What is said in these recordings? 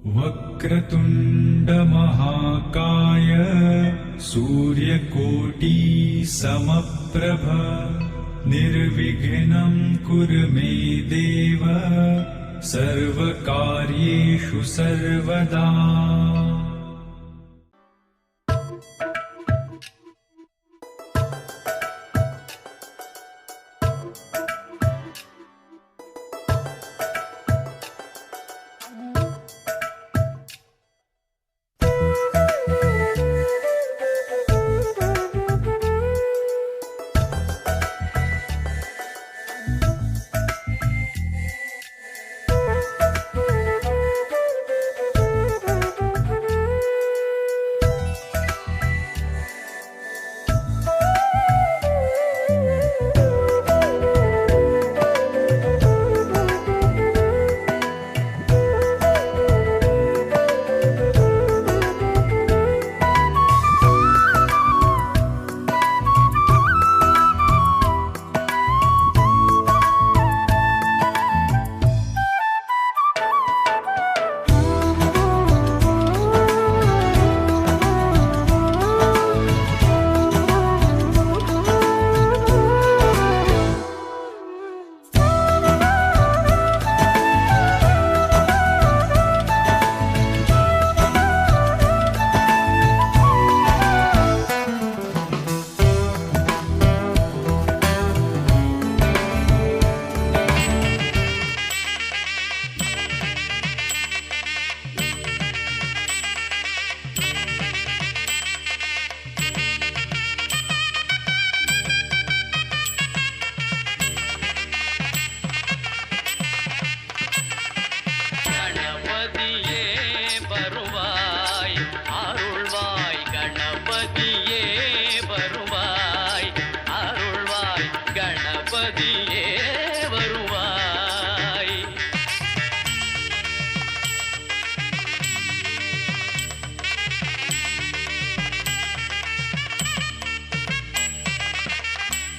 वक्रतुण्ड महाकाय सूर्यकोटि समप्रभ निर्विघ्नं कुरु मे देव सर्वकार्येषु सर्वदा।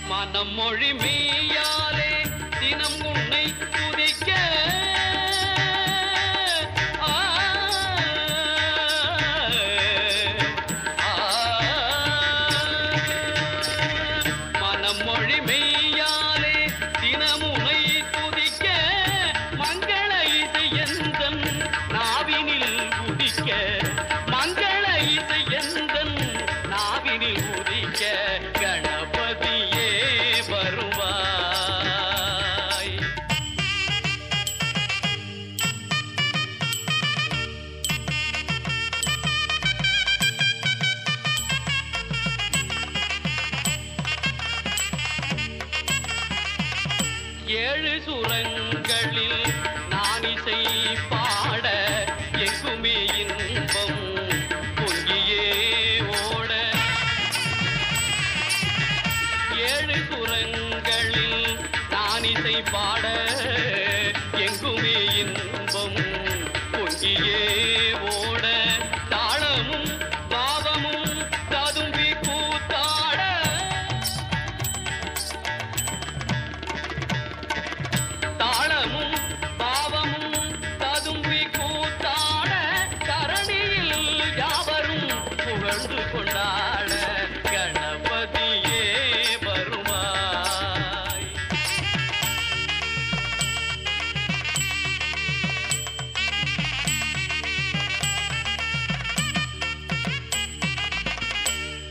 மனம் மொழி மெய்யாலே தினம் உன்னை துதிக்க மனம் மொழி மெய்யாலே தினம் உன்னை துதிக்க மங்கள இசை எந்தன் நாவினில் உதிக்க மங்கள இசை எந்தன் நாவினில் உதிக்க கணபதியே வருவாய். ஏழு சுரங்களில் நான் இசை பாட எங்குமே இன்பம் பொங்கியே ஓட ஏழு சுரங்களில் நான் இசை பாட எங்குமே இன்பம் பொங்கியே ஓட தாளமும் பாவமும் ததும்பி கூத்தாட தாளமும் பாவமும் ததும்பி கூத்தாட தரணியில் யாவரும் புகழ்ந்து கொண்டாட கணபதியே வருவாய்.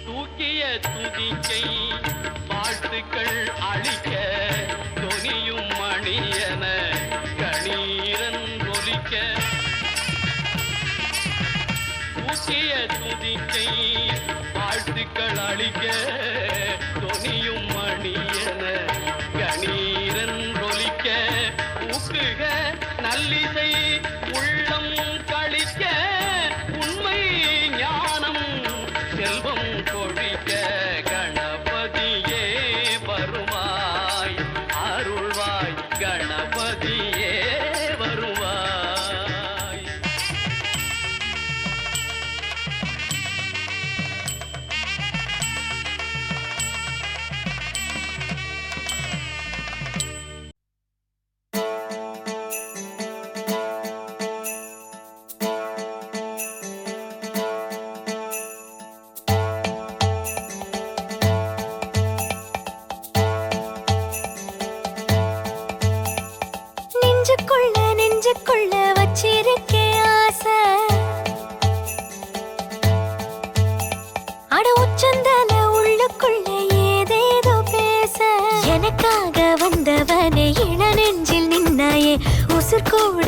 தூக்கிய துதிக்கை வாழ்த்துக்கள் அளிக்க தொனியும் மணியன கணீரன் ஒலிக்க தூக்கிய துதிக்கை வாழ்த்துக்கள் அளிக்க தொனியும் மணியன கணீரன் ஒலிக்க ஊக்குக நல்லிசை உள்ளம் கழிக்க உண்மை ஞானம் செல்வம் கொழிக்க கணபதியே வருவாய் அருள்வாய் கணபதியே வருவாய்.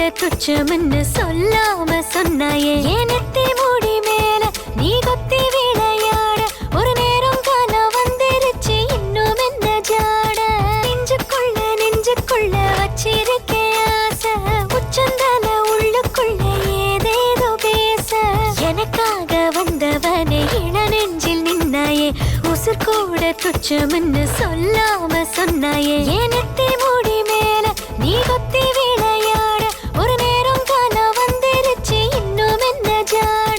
கூட துச்சம்னு சொல்லாம சொன்னாயே ஏனத்தே மூடி மேல நீ கொத்தி விளையாட ஒரு நேரம் காலம் வந்துருச்சு இன்னும் என்ன ஜாட நெஞ்சுக்குள்ள வச்சிருக்கேன் ஆசை உச்சந்தால உள்ளுக்குள்ள ஏதேதோ பேச எனக்காக வந்தவனே இள நெஞ்சில் நின்னாயே உசுர் கூட துச்சம்னு சொல்லாம சொன்னாயே ஏனத்தே மூடி மேல நீ கொத்தி விளையாட ஒரு நேரம் காலம் வந்துருச்சு இன்னும் என்ன ஜாட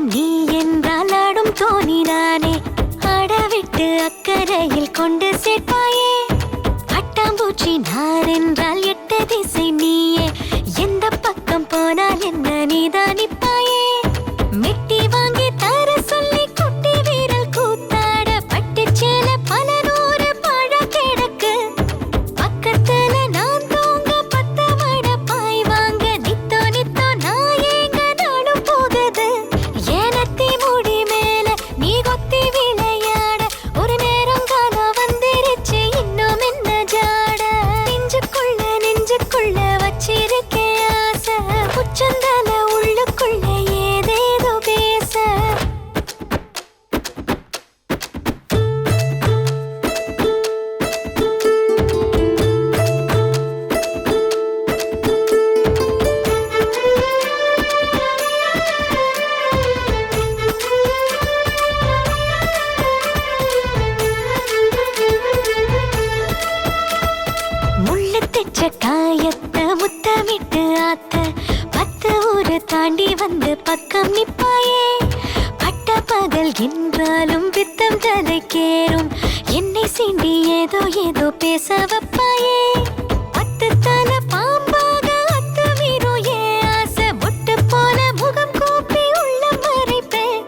நீ என்றால் ஆடும் தோணினானே ஆடவிட்டு அக்கறையில் கொண்டு சேர்ப்பாயே பட்டாம்பூச்சி நான் என்றால் எட்டு திசை நீயே எந்த பக்கம் போனால் என்ன நீதான் நிப்பாயே மெட்டி வாங்கி தர சொல்லி குட்டி வீரல் கூத்தாட பட்டு சேல பல நூறு பழ கிடக்கு பக்கத்துல நான் தூங்க பத்த மட பாய் வாங்க நித்தோ நான் ஏங்க நாடும் போகுது ஏனத்தி மூடி மேல நீ கொத்தி விளையாட ஒரு நேரம் காலம் வந்துருச்சு இன்னும் என்ன ஜாட நெஞ்சுக்குள்ள வச்சிருக்கேன் ஆசை உச்சந்தால உள்ளுக்குள்ள ஏதேதோ பேச முள்ளு தெச்ச காயத்தை முத்தமிட்டு ஆத்த பத்து ஊரு தாண்டி வந்து பக்கம் நிப்பாயே பட்ட பகல் என்றாலும் பித்தம் தலைக்கேறும் என்னை சீண்டி ஏதோ பேச வைப்பாயே பத்து தலை பாம்பாக அத்துமீறும் ஏன் ஆசை முட்டு போல முகம் கூப்பி உள்ள மறைப்பேன்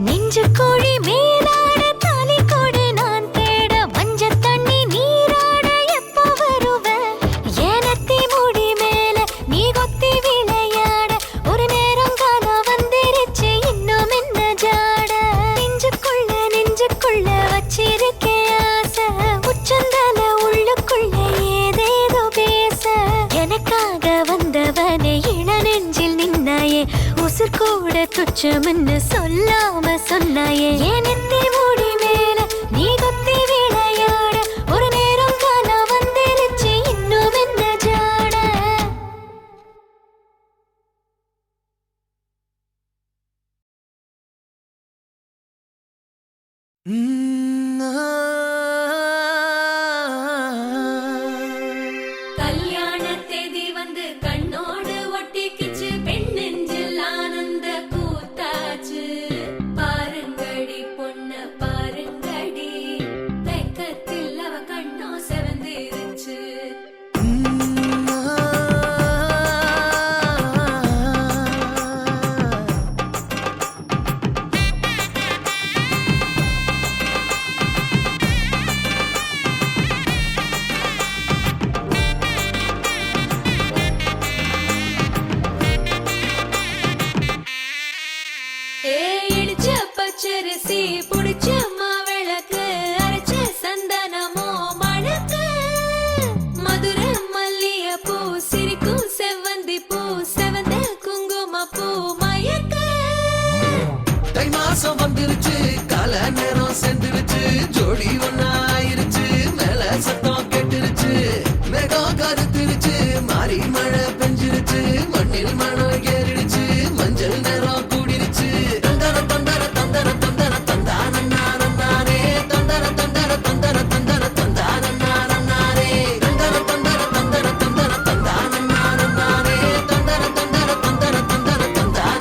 நெஞ்சு கோழி மேலாட தாலி கோடு நான் தேட மஞ்ச தண்ணி நீராட எப்போ வருவ ஏனத்தி மூடி மேல நீ கொத்தி விளையாட ஒரு நேரம் காலம் வந்துருச்சு இன்னும் என்ன ஜாட நெஞ்சுக்குள்ள வச்சிருக்கேன் ஆசை உச்சந்தால உள்ளுக்குள்ள ஏதேதோ பேச எனக்காக வந்தவனே இள நெஞ்சில் நின்னாயே உசுர் கூட துச்சம்னு சொல்லாம சொன்னாயே ஏனத்தே மூடி மேல நீ கொத்தி விளையாட ஒரு நேரம் காலம் வந்துருச்சு இன்னும் என்ன ஜாட கல்யாண தேதி வந்து கண்ணோடு ஒட்டிக்கிச்சு பெண் நெஞ்சில் ஆனந்த கூத்தாச்சு பாருங்கடி பொண்ண பாருங்கடி வெக்கத்தில் அவ கண்ணோ செவந்திருச்சு இடிச்ச பச்சரிசி புடிச்ச மாவிளக்கு அரைச்ச சந்தனமோ மணக்கு மதுர மல்லிய பூ சிரிக்கும் செவ்வந்தி பூ செவந்த குங்கும பூ மயக்க தை மாசம் வந்துருச்சு கால நேரம் சென்றுருச்சு ஜோடி ஒன்னாயிருச்சு மேல சத்தம் கெட்டுருச்சு மேகம் கருத்துருச்சு மாறி மழை பெஞ்சிருச்சு மண்ணில் மணம் ஏறிடுச்சு மஞ்சள் நேரம் கூடிருச்சு தந்தர தந்தர தந்தர தந்தர தந்தானே தந்தர தந்தர தந்தர தந்தர தந்தானே தந்தர தந்தர தந்தர தந்தர தந்தானே தந்தர தந்தர தந்தர தந்தர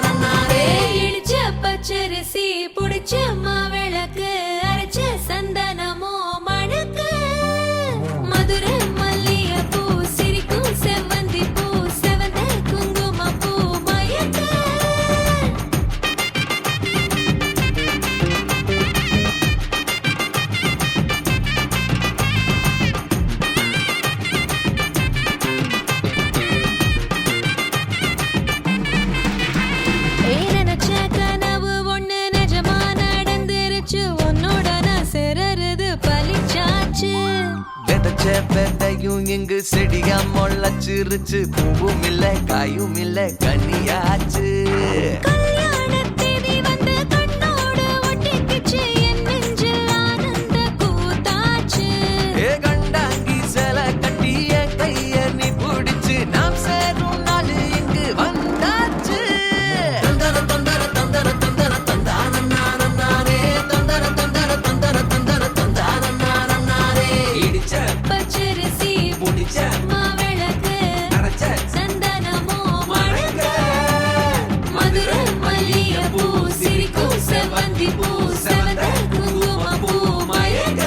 தந்தானே இடிச்ச பச்சரிசி புடிச்ச வச்ச பெட்டையும் இங்கு செடியா முளைச்சிருச்சு. பூவும் இல்ல காயும் இல்ல கனியாச்சு. கல்யாண தேதி வந்து கண்ணோடு ஒட்டிக்கிச்சு, என் நெஞ்சில் ஆனந்த கூத்தாச்சு. ஏ கண்டாங்கி சில கட்டி என் கைய நீ பிடிச்சு, நாம் சேரும் நாள் இங்கு வந்தாச்சு. தந்தர தந்தர தந்தர தந்தர தந்தான நானே, தந்தர தந்தர தந்தர தந்தர தந்தான நானே. இடிச்ச பச்சரிசி முடிச்ச மாவிளக்கு அரைச்ச சந்தனமோ மணக்க, மதுரை மல்லிகைப்பூ சிரிக்கும் செவ்வந்தி பூ செவந்த குங்குமப்பூ மயக்க.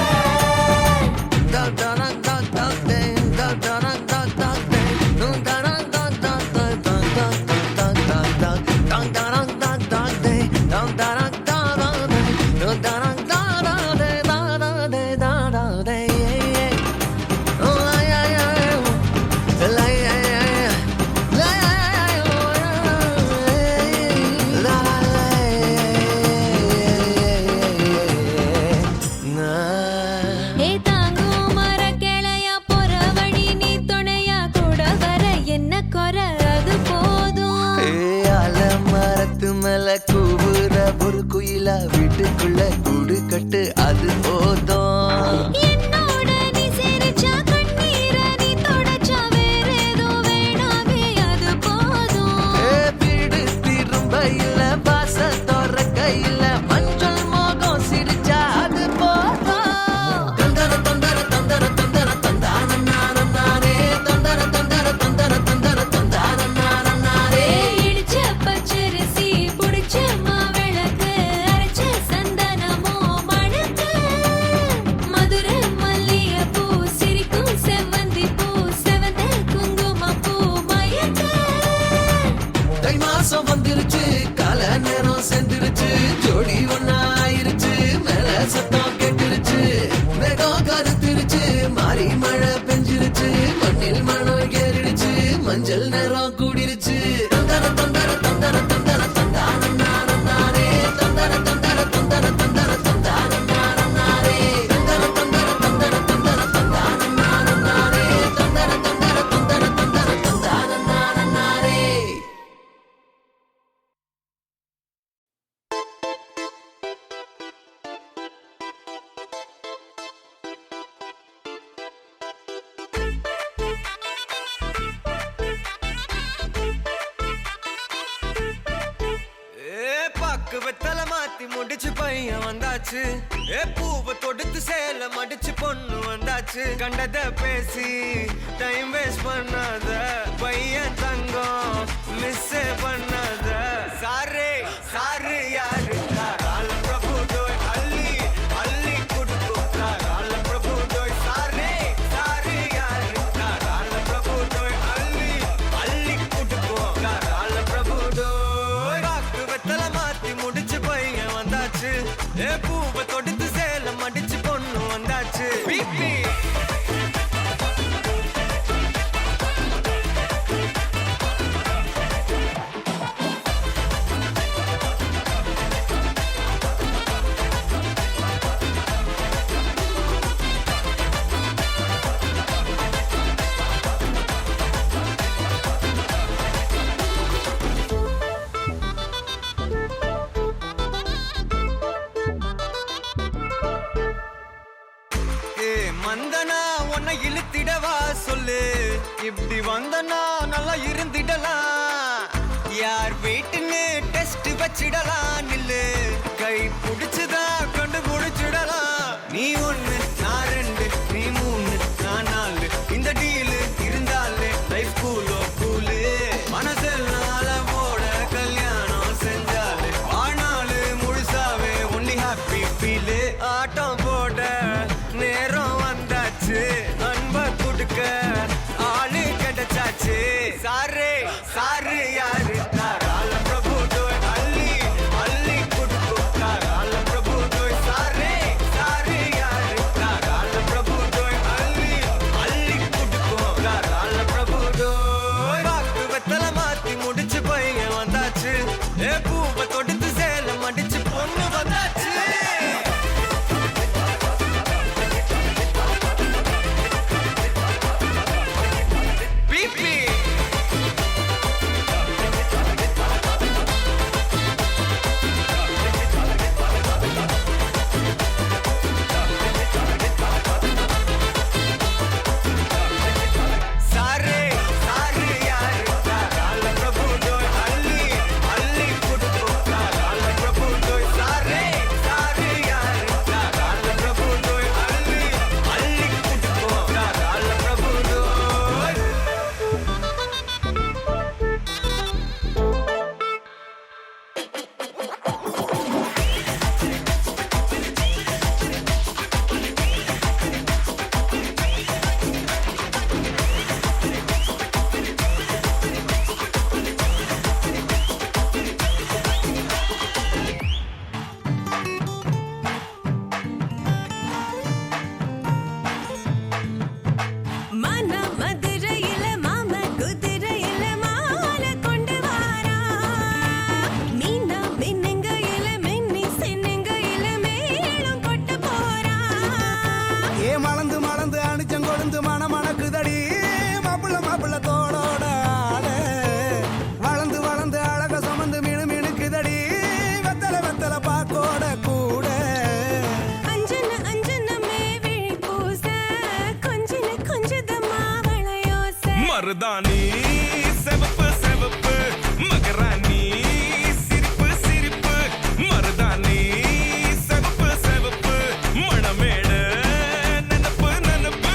ஏ தாங்கும் மரக்கிளையா போற வழி நீ துணையா கூட வர என்ன குறை அது போதும். மரத்து மேல கூவுற ஒரு குயிலா வீட்டுக்குள்ள கூடு கட்டு அது போதும். என்னோட நீ சிரிச்சா கண்ணீர நீ தொடச்சா வேற ஏதோ வேணாமே அது போதும். வீடு திரும்ப இல்ல பாச தோற கையில மஞ்சள் மோகம் சிரிச்சா அது போதும். தந்தர தந்தர தந்தர தந்தர தந்தான நானே, தந்தர தந்தர தந்தர தந்தர தந்தான நானே. இடிச்ச பச்சரிசி புடிச்ச மாவிளக்கு அரைச்ச சந்தனமோ மணக்க, மதுரை மல்லிகைப்பூ சிரிக்கும் செவ்வந்தி பூ செவந்த குங்குமப்பூ மயக்க. தை மாசம் வந்துருச்சு, கால நேரம் சென்றுருச்சு, ஜோடி ஒன்னா ஆயிருச்சு, மேல சத்தம் கேட்டுருச்சு, மேகம் கருத்துருச்சு, மாறி மழை பெஞ்சிருச்சு, மண்ணில் மணம் ஏறிடுச்சு, மஞ்சள் நேரம் கூடிருச்சு. தந்தர தந்தர தந்தர தந்தர தந்தான நானே, தந்தர தந்தர தந்தர தந்தர தந்தான நானே, தந்தர தந்தர தந்தர தந்தர தந்தான நானே, தந்தர தந்தர தந்தர தந்தர தந்தான நானே. பாக்கு வெத்தல மாத்தி முடிச்சு பையன் வந்தாச்சு. பூவை தொடுத்து சேல மடிச்சு பொண்ணு வந்தாச்சு. கண்டத பேசி டைம் வேஸ்ட் பண்ணாத பையன் தங்கம் மிஸ் பண்ணாத. சாரு சாரு யாரு கால பிரபு டோய் அள்ளி அள்ளி குடுக்கு கால பிரபு டோய். சாரு சாரு யாரு கால பிரபு டோய் அள்ளி அள்ளி குடுக்கு கால பிரபு டோய். பாக்கு வெத்தல மாத்தி முடிச்சு பையன் வந்தாச்சு. பூவை தொடுத்து சேல மடிச்சு பொண்ணு வந்தாச்சு. பிபி மந்தனா உன்னை இழுத்திடவா சொல்லு. இப்படி வந்தனா நல்லா இருந்திடலாம். யார் வீட்டுன்னு டெஸ்ட் வச்சிடலாம். நில்லு கை புடிச்சுதா கண்டு முடிச்சிடலாம். நீ ஒண்ணு நான் ரெண்டு நீ மூணு நான் நாலு. இந்த டீலு இருந்தாலே லைஃப் கூலோ கூலு. மனசெல்லாம் அளவோட கல்யாணம் செஞ்சாலே ஆனாலு முழுசாவே ஒன்லி ஹாப்பி ஃபீலு. ஆட்டம் போட நேரம் வந்தாச்சு, அன்ப குடுக்க ஆளு கிடைச்சாச்சு. சாரு சாரு யாரு கால பிரபு டோய் அள்ளி அள்ளி குடுக்கு கால பிரபு டோய். சாரு சாரு யாரு கால பிரபு டோய் அள்ளி அள்ளி குடுக்கு கால பிரபு டோய். பாக்கு வெத்தல மாத்தி முடிச்சு பையன் வந்தாச்சு. பூவை தொடுத்து சேல மடிச்சு பொண்ணு வந்தாச்சு. மருதாணி செவப்பு செவப்பு மகராணி சிரிப்பு சிரிப்பு மருதாணி செவப்பு செவப்பு மணமேடு நனப்பு நனப்பு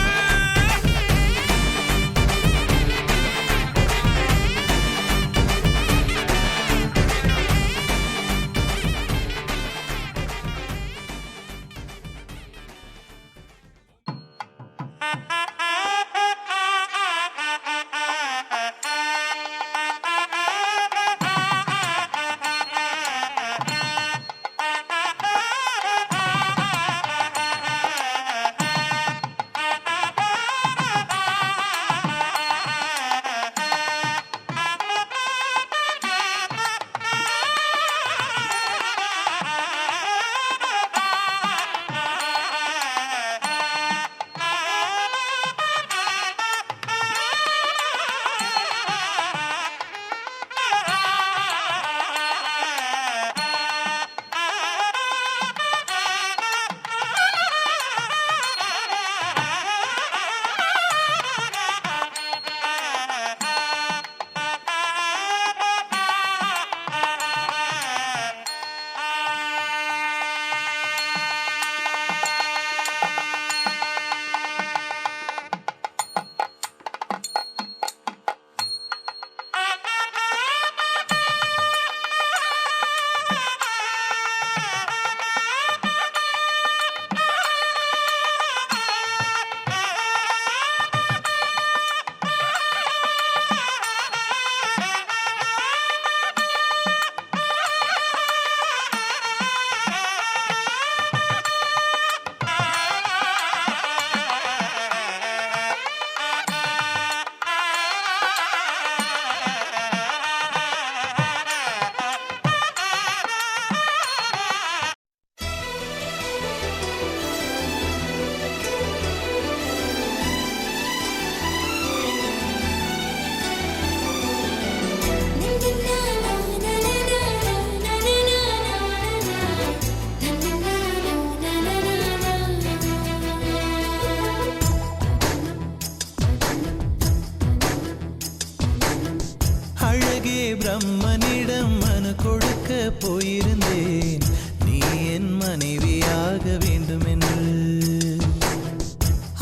அழகே பிரம்மனிடம் மனு கொடுக்க போயிருந்தேன் நீ என் மனைவியாக வேண்டும் என்று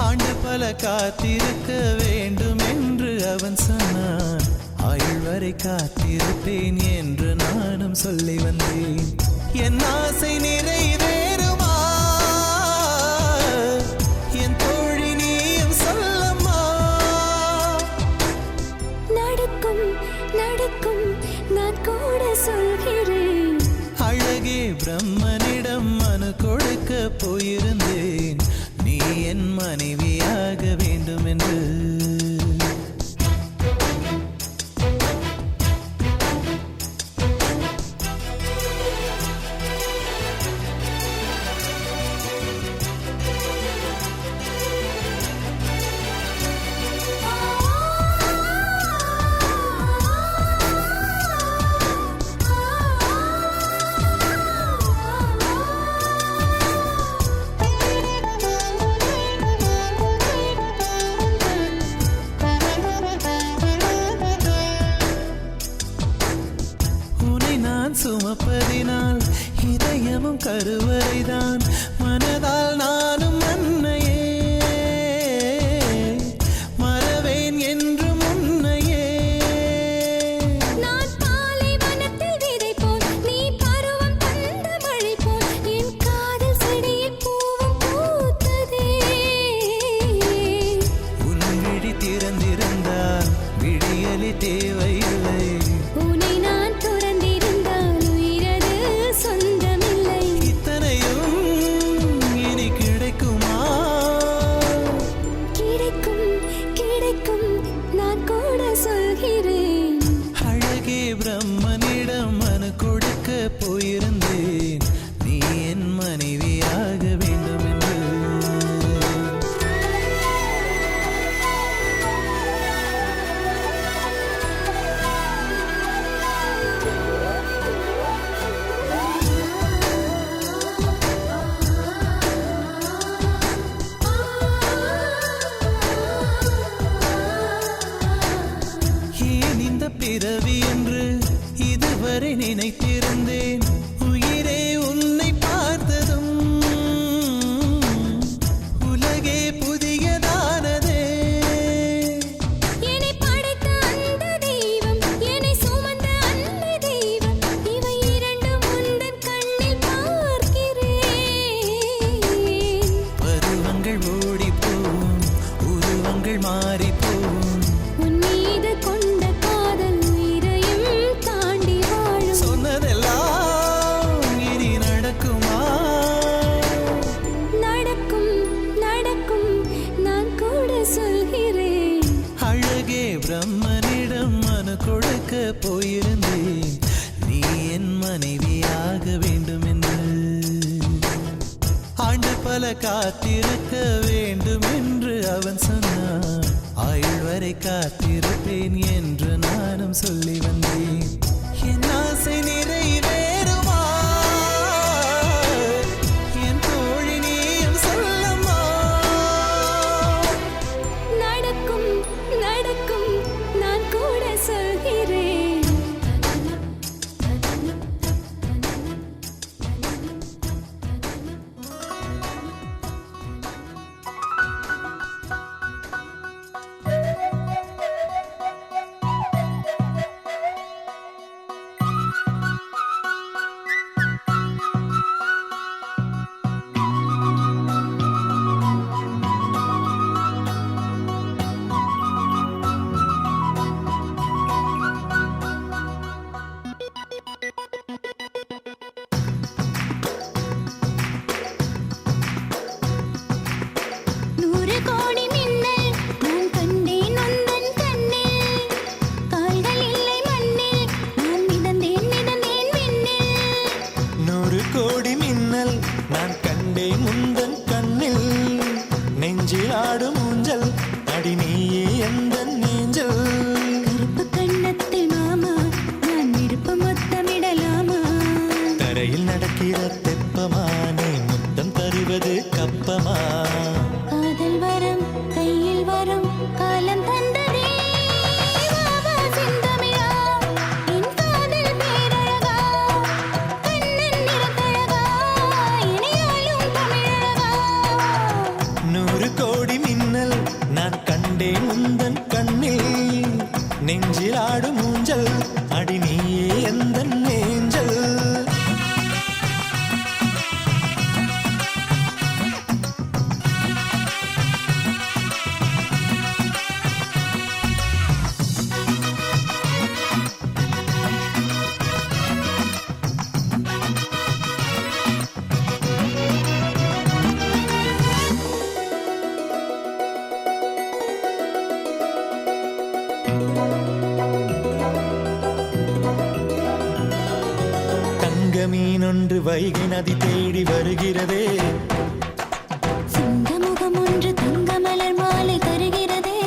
ஆண்டு பல காத்திருக்க வேண்டும் என்று அவன் சொன்னான் ஆயுள் வரை காத்திருப்பேன் என்று நானும் சொல்லி வந்தேன் என் ஆசை நிறைவேறுமா என் தோழி நீயும் சொல்லம்மா நடக்கும் நடக்கும் நான் கூட சொல்கிறேன் அழகே பிரம்மனிடம் மனு கொடுக்க போயிருந்தேன் நீ என் மனைவியாக வேண்டும் என்று நாட்கள் மாறி போகும். உன் மீது கொண்ட காதல் உயிரையும் தாண்டி வாழும். சொன்னதெல்லாம் இனி நடக்குமா? நடக்கும் நடக்கும் நான் கூட சொல்கிறேன். அழகே பிரம்மனிடம் மனு கொடுக்க போயிருந்தேன், நீ என் மனைவியாக வேண்டும் என்று. ஆண்டு பல காத்திருக்க வேண்டும் என்று அவன் சொன்னான், ஆயுள் வரை காத்திருப்பேன் என்று நானும் சொல்லி வந்தேன். என் ஆசை நிறைவேறுமா? என் தோழி நீயும் சொல்லம்மா. நடக்கும் நடக்கும் நான் கூட சொல்கிறேன். ஆடும் ஊஞ்சல் அடி நீயே எந்தன் நெஞ்சல். கருப்பு கண்ணத்தில் மாமா நான் விருப்பம் மொத்தமிடலாமா? தரையில் நடக்கிற தெப்பமா நீ முத்தம் தருவது கப்பமா? காதல் வரம் கையில் வரும் காலம் தந்ததே வாவா செந்தமிழா, என் காதல் பேரழகா, கண்ணன் நிறத்தழகா, இணையாலும் தமிழழகா. 100 கோடி மின்னல் நான் கண்டேன் உந்தன் கண்ணில், நெஞ்சில் ஆடும் ஊஞ்சல் அடி நீயே எந்தன் நெஞ்சல். மீன் ஒன்று வைகை நதி தேடி வருகிறதே, சிங்கமுகம் ஒன்று தங்க மலர் மாலை தருகிறதே.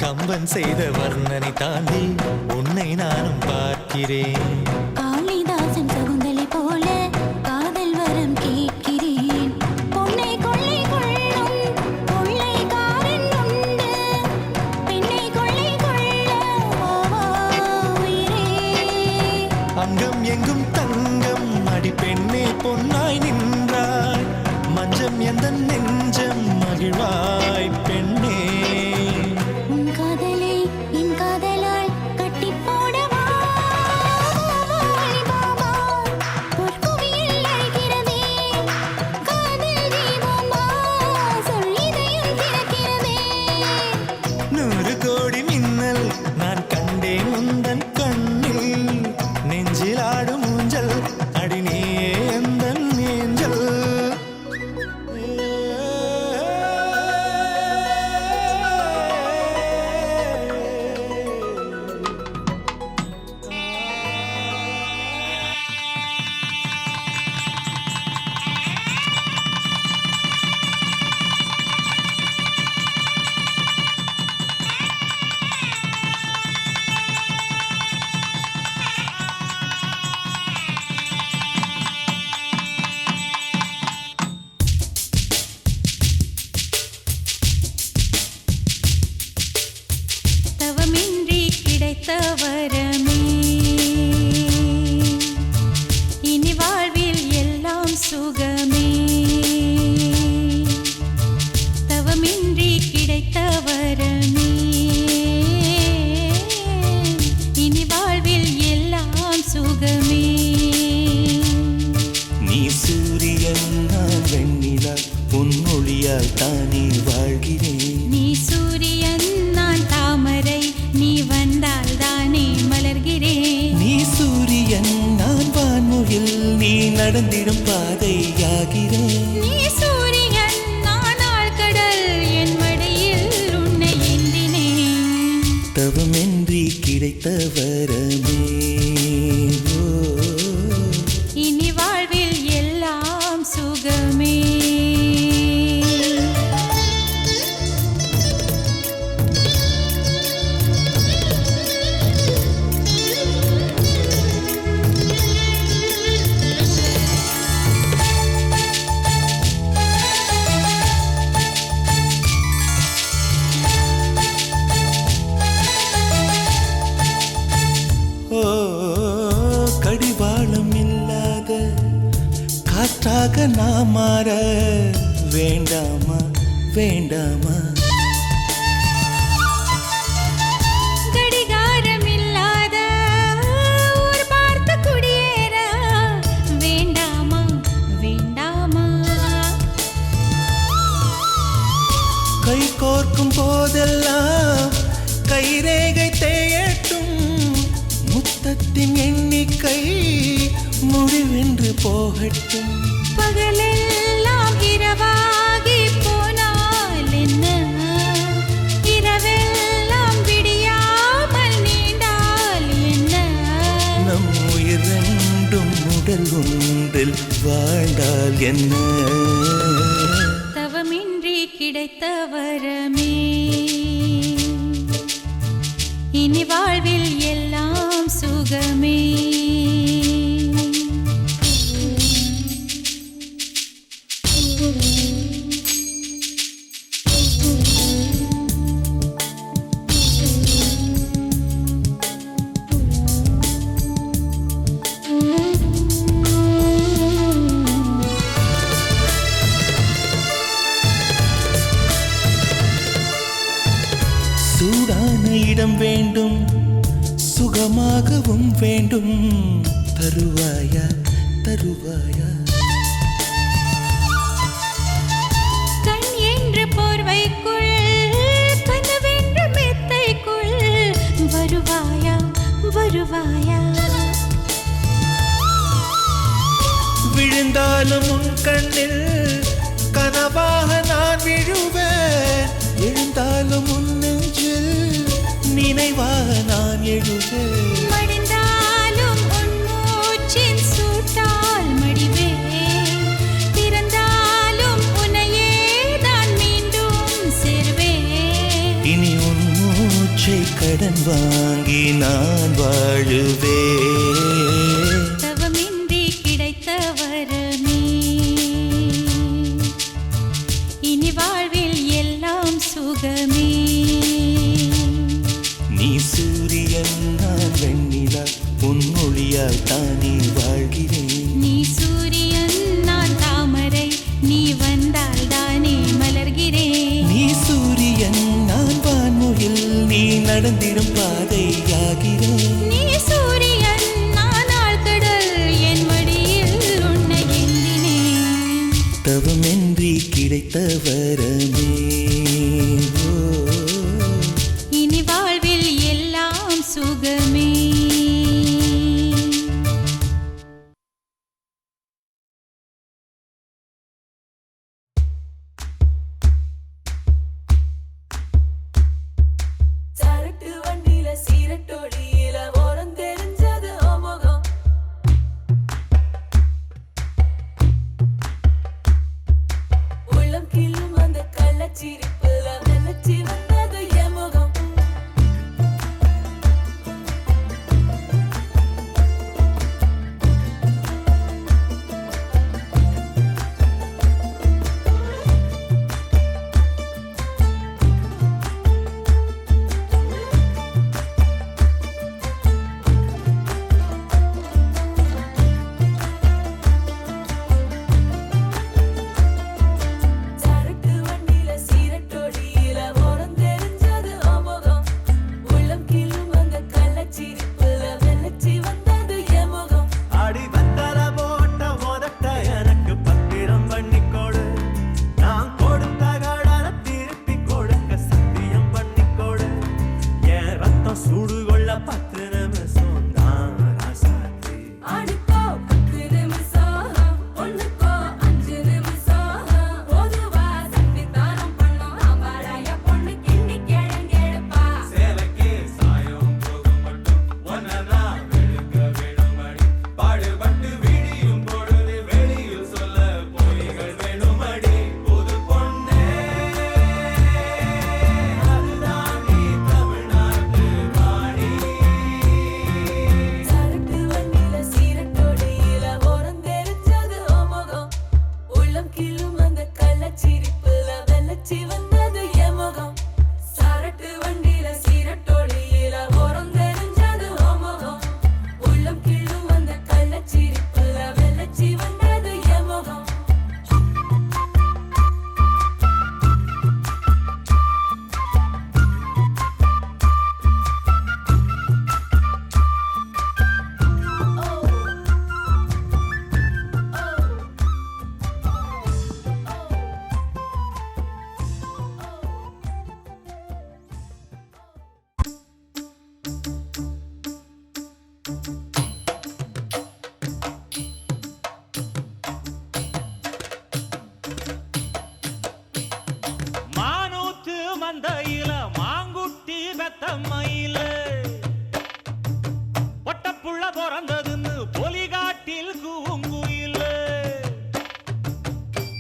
கம்பன் செய்த வர்ணனை தாண்டி உன்னை நானும் பார்க்கிறேன். காளிதாசன் சகுந்தலை போல காதல் வரம் கேட்கிறேன். பொன்னை கொள்ளை கொள்ளும் கொள்ளைக்காரன் உண்டு, பெண்ணை கொள்ளை கொள்ள உயிரே. அங்கம் எங்கும் தங்கம் அடி பெண்ணே பொன்னாய் நின்றாய், மஞ்சம் எந்த நெஞ்சம் மகிழ்வாய் பெண்ணே. உன் காதலை என் காதலால் கட்டி போடவா பாபா, பொற்குவியில் அழைக்கிறதே காதல் தீபமா, சொல்லிதையும் திறக்கிறதே. 100 கோடி மின்னல் நான் கண்டேன் உந்தன் கண்ணில், நெஞ்சில் ஆடும் ஊஞ்சல் அடி நீயே எந்தன் நெஞ்சல். தவமின்றி கிடைத்த வரமே, இனி வாழ்வில் எல்லாம் சுகமே. தவமின்றி கிடைத்த வரமே, இனி வாழ்வில் எல்லாம் சுகமே. நீ சூரியன் நான் வெண்ணிலா, உன் ஒளியால் தானே வாழ்கிறேன். மாற வேண்டாமா வேண்டாமா கடிகாரம் இல்லாத ஊர் பார்த்து குடியேற வேண்டாமா வேண்டாமா கை கோர்க்கும் போதெல்லாம் கைரேகை தேயட்டும் முத்தத்தின் எண்ணிக்கை முடிவென்று போகட்டும் பகலெல்லாம் இரவாகி போனால் என்ன இரவெல்லாம் விடியாமல் நீண்டால் என்ன நம் உயிர் ரெண்டும் உடல் ஒன்றில் வாழ்ந்தால் என்ன தவமின்றி கிடைத்த வரமே இனி வாழ்வில் எல்லாம் சுகமே சூடான இடம் வேண்டும் சுகமாகவும் வேண்டும் தருவாயா தருவாயா கண் என்ற போர்வைக்குள் கனவென்ற மெத்தைக்குள் வருவாயா வருவாயா விழுந்தாலும் உன் கண்ணில் கனவாக நான் விழுவேன் எழுந்தாலும் உன் நெஞ்சில் நினைவாக நான் எழுவேன் மடிந்தாலும் உன் மூச்சின் சூட்டால் மடிவேன் திறந்தாலும் உன்னையே தான் மீண்டும் சேர்வேன் இனி உன் மூச்சை கடன் வாங்கி நான் வாழுவேன் தவமின்றி கிடைத்த வரமே இனி வாழ்வில் எல்லாம் சுகமே நீ சூரியன் நான் வெண்ணிலா உன் மொழியால் தானே வாழ்கிறேன் நீ சூரியன் நான் தாமரை நீ வந்தால் தானே மலர்கிறேன் நீ சூரியன் நான் வான்முகில் நீ நடந்திடும் பாதையாகிறேன் நீ சூரியன் நான் ஆழ்கடல் என் மடியில் உன்னை எண்ணினேன் தவமின்றி கிடைத்த வரமே ஓ. இனி வாழ்வில் எல்லாம் சுகமே சரட்டு வண்டியில சீரட்டொடியில ஓரம் தெரிஞ்சது முகம் உள்ளம் கிள்ளும் அந்த கள்ளச்சிரிப்புல நினைச்சி வந்தது என் முகம் சரட்டு வண்டியில சீரட்டு தத்தம்மையில பொட்டப்புள்ள பிறந்ததுன்னு பொலிகாட்டில் கூங்குயில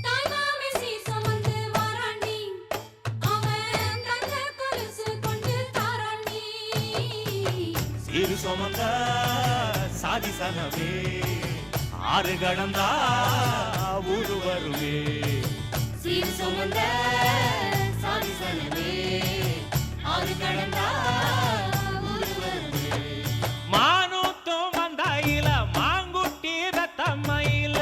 தாய்மாமே சீசம் வந்து வாராண்டி அவன் தங்க கொலுசு கொண்டு தாராண்டி சீரு சுமந்த சாதி சனவே ஆறு கடந்தா ஊரு வருவே சீர் சுமந்த சாதி சனமே ஆறு கடந்தா ஊரு வருவே மானூத்தும் வந்தாயில மாங்குட்டி தத்தம்மையில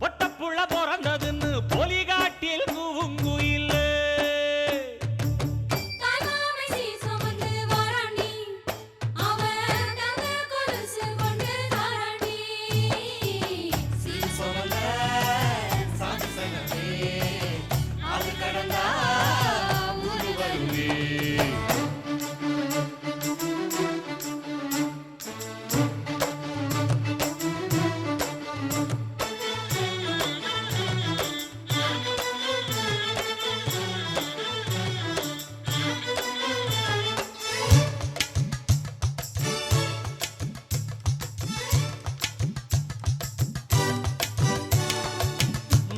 பொட்டப்புள்ள பிறந்ததுன்னு பொலிகாட்டில் கூங்குயில தாய்மாமே சீசம் வந்து வாராண்டி அவன் தங்க கொலுசு கொண்டு தாராண்டி சீர் சுமந்த சாதி சனமே ஆறு கடந்தா ஊரு வருவே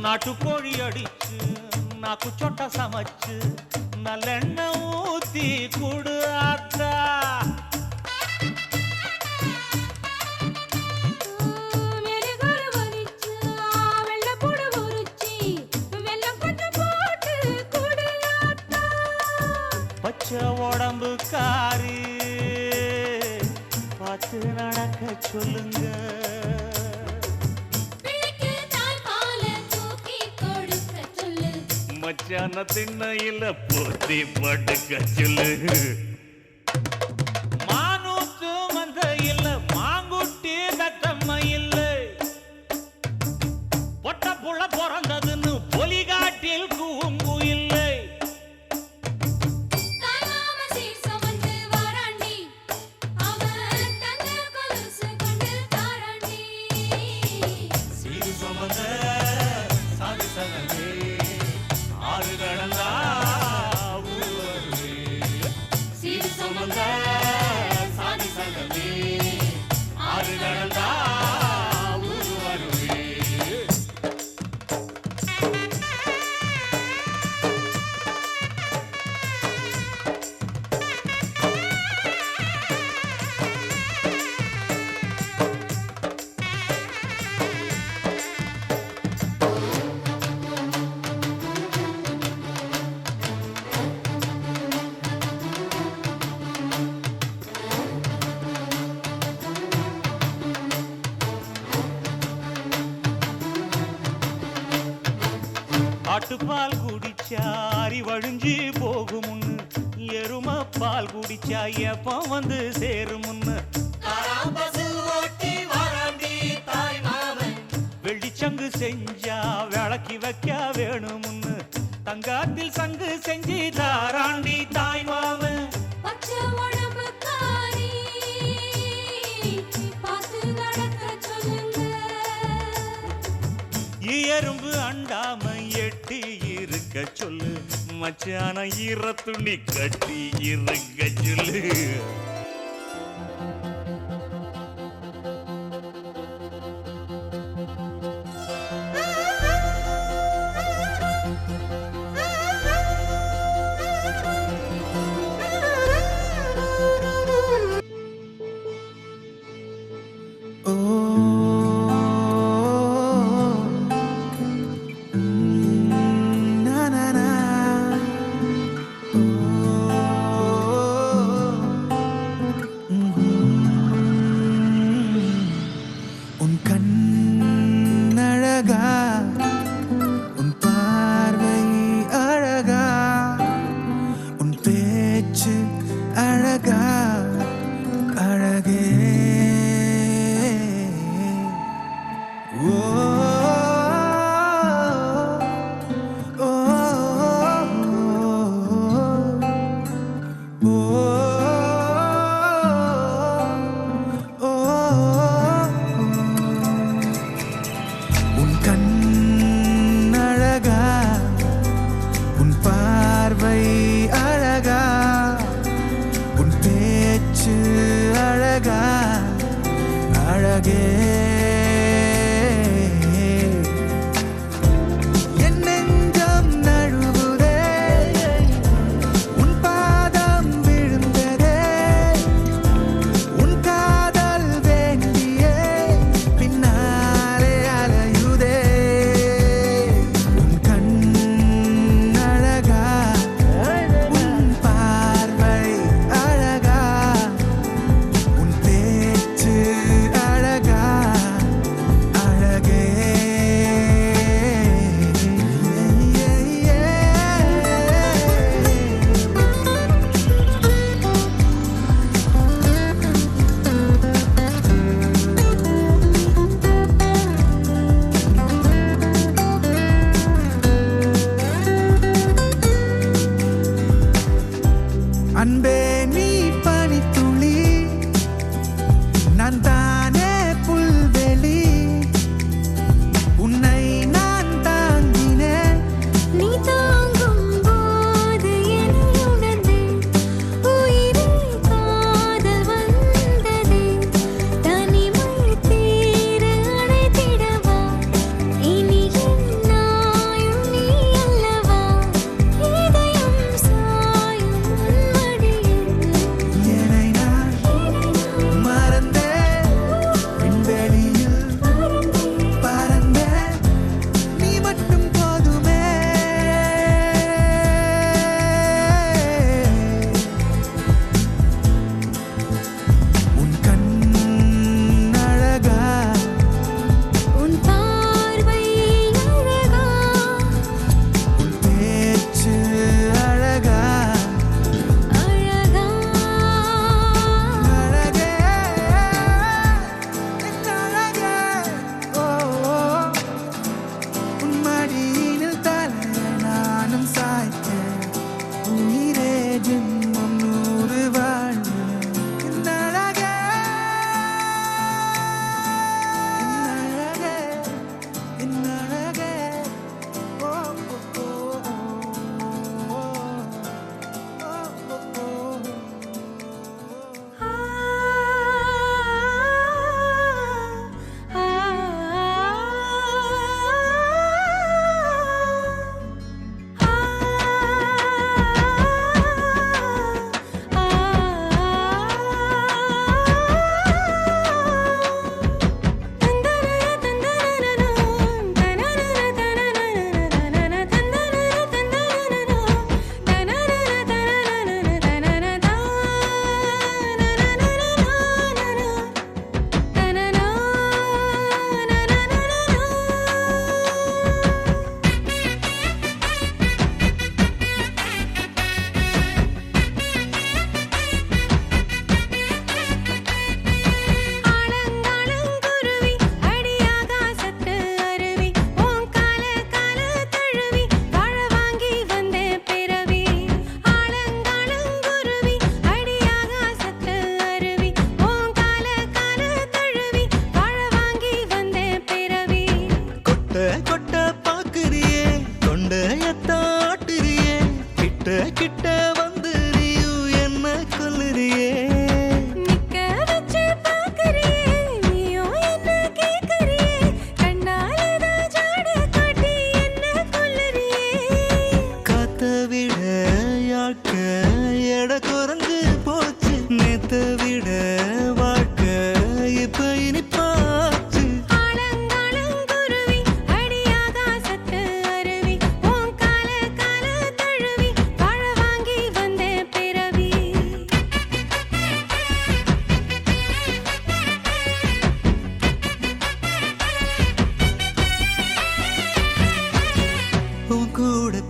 நாட்டுக்கோழி அடிச்சு நாக்கு சொட்ட சமைச்சு நல்லெண்ணெய் ஊத்தி குடு ஆத்தா மெழுகுரு வரிச்சு வெள்ளப்பூடு உரிச்சி வெல்லம் கொஞ்சம் போட்டு குடு ஆத்தா பச்சை உடம்பு காரி பார்த்து நடக்க சொல்லுங்க பிள்ளைக்கு தாய்ப்பால தூக்கி கொடுக்க சொல்லு மச்சான திண்ணையில போத்தி படுக்க சொல்லு மானூத்து மந்த இல்ல மாங்குட்டி தத்தம்மை இல்ல பொட்ட புள்ள பிறந்ததுன்னு பொலிகாட்டில் கூங்கு இல்லை தாய்மாம சீசம் வந்து வாராண்டி அவன் தங்க கொலுசு கொண்டு தாராண்டி சீரு சுமந்த சாதி சனமே ஆறு கடந்தா ஊரு வருவே சீர் சுமந்த சாதி சனமே ஆறு கடந்தா ஊரு வருவே ஆட்டுப்பால் குடிச்சா அறிவழிஞ்சு போகுமுன்னு எரும பால் குடிச்சா எப்ப வந்து சேருமுன்னு வெள்ளிச்சங்கு செஞ்சா விளக்கி வைக்க வேணுமுன்னு தங்காத்தில் சங்கு செஞ்சு தாராண்டி தாய் மாமன் பச்சை உடம்பு காரி பார்த்து நடக்க சொல்லுங்க எறும்பு அண்டாம எட்டி இருக்க சொல்லு மச்சான ஈர துணி கட்டி இருக்க சொல்லு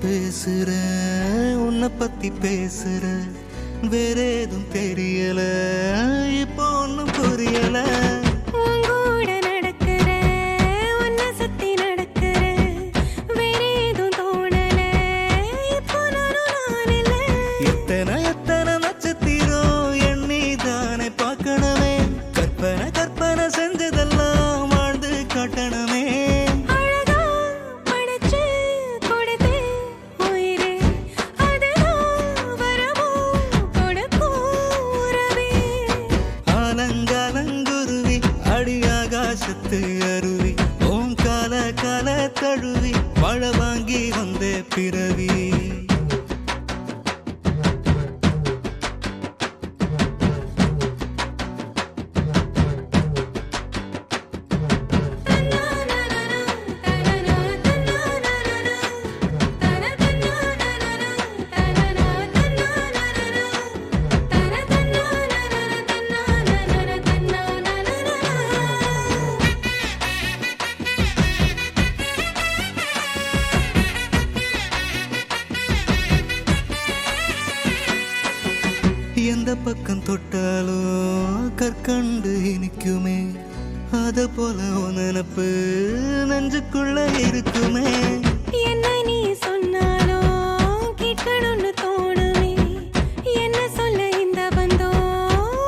பேசுற உன்னை பத்தி பேசுற வேற ஏதும் தெரியல இப்போ ஒன்னும் புரியல உன் கூட நடக்கிற உன்னை சுத்தி நடக்கிற வேற ஏதும் தோணல இப்போ நான் இல்ல எத்தனை எத்தனை நட்சத்திரம் எண்ணி தானே பார்க்கணுமே கற்பனை கற்பனை செஞ்சதெல்லாம் வாழ்ந்து காட்டணுமே அழகா படைச்சு கொடுத்து உயிரே அதுதான் வரமோ கொடுக்கும் உறவே ஆலங்காலங்குருவி அடி ஆகாசத்து அருவி ஓம் கால கால தழுவி மழ வாங்கி வந்தே பிறவி எந்த பக்கம் தொட்டாலும் கற்கண்டு இனிக்குமே அத போல உன் நினப்பு நெஞ்சுக்குள்ள இருக்குமே என்ன நீ சொன்னாலும் கேட்கணும்னு தோணுமே என்ன சொல்ல இந்த பந்தம்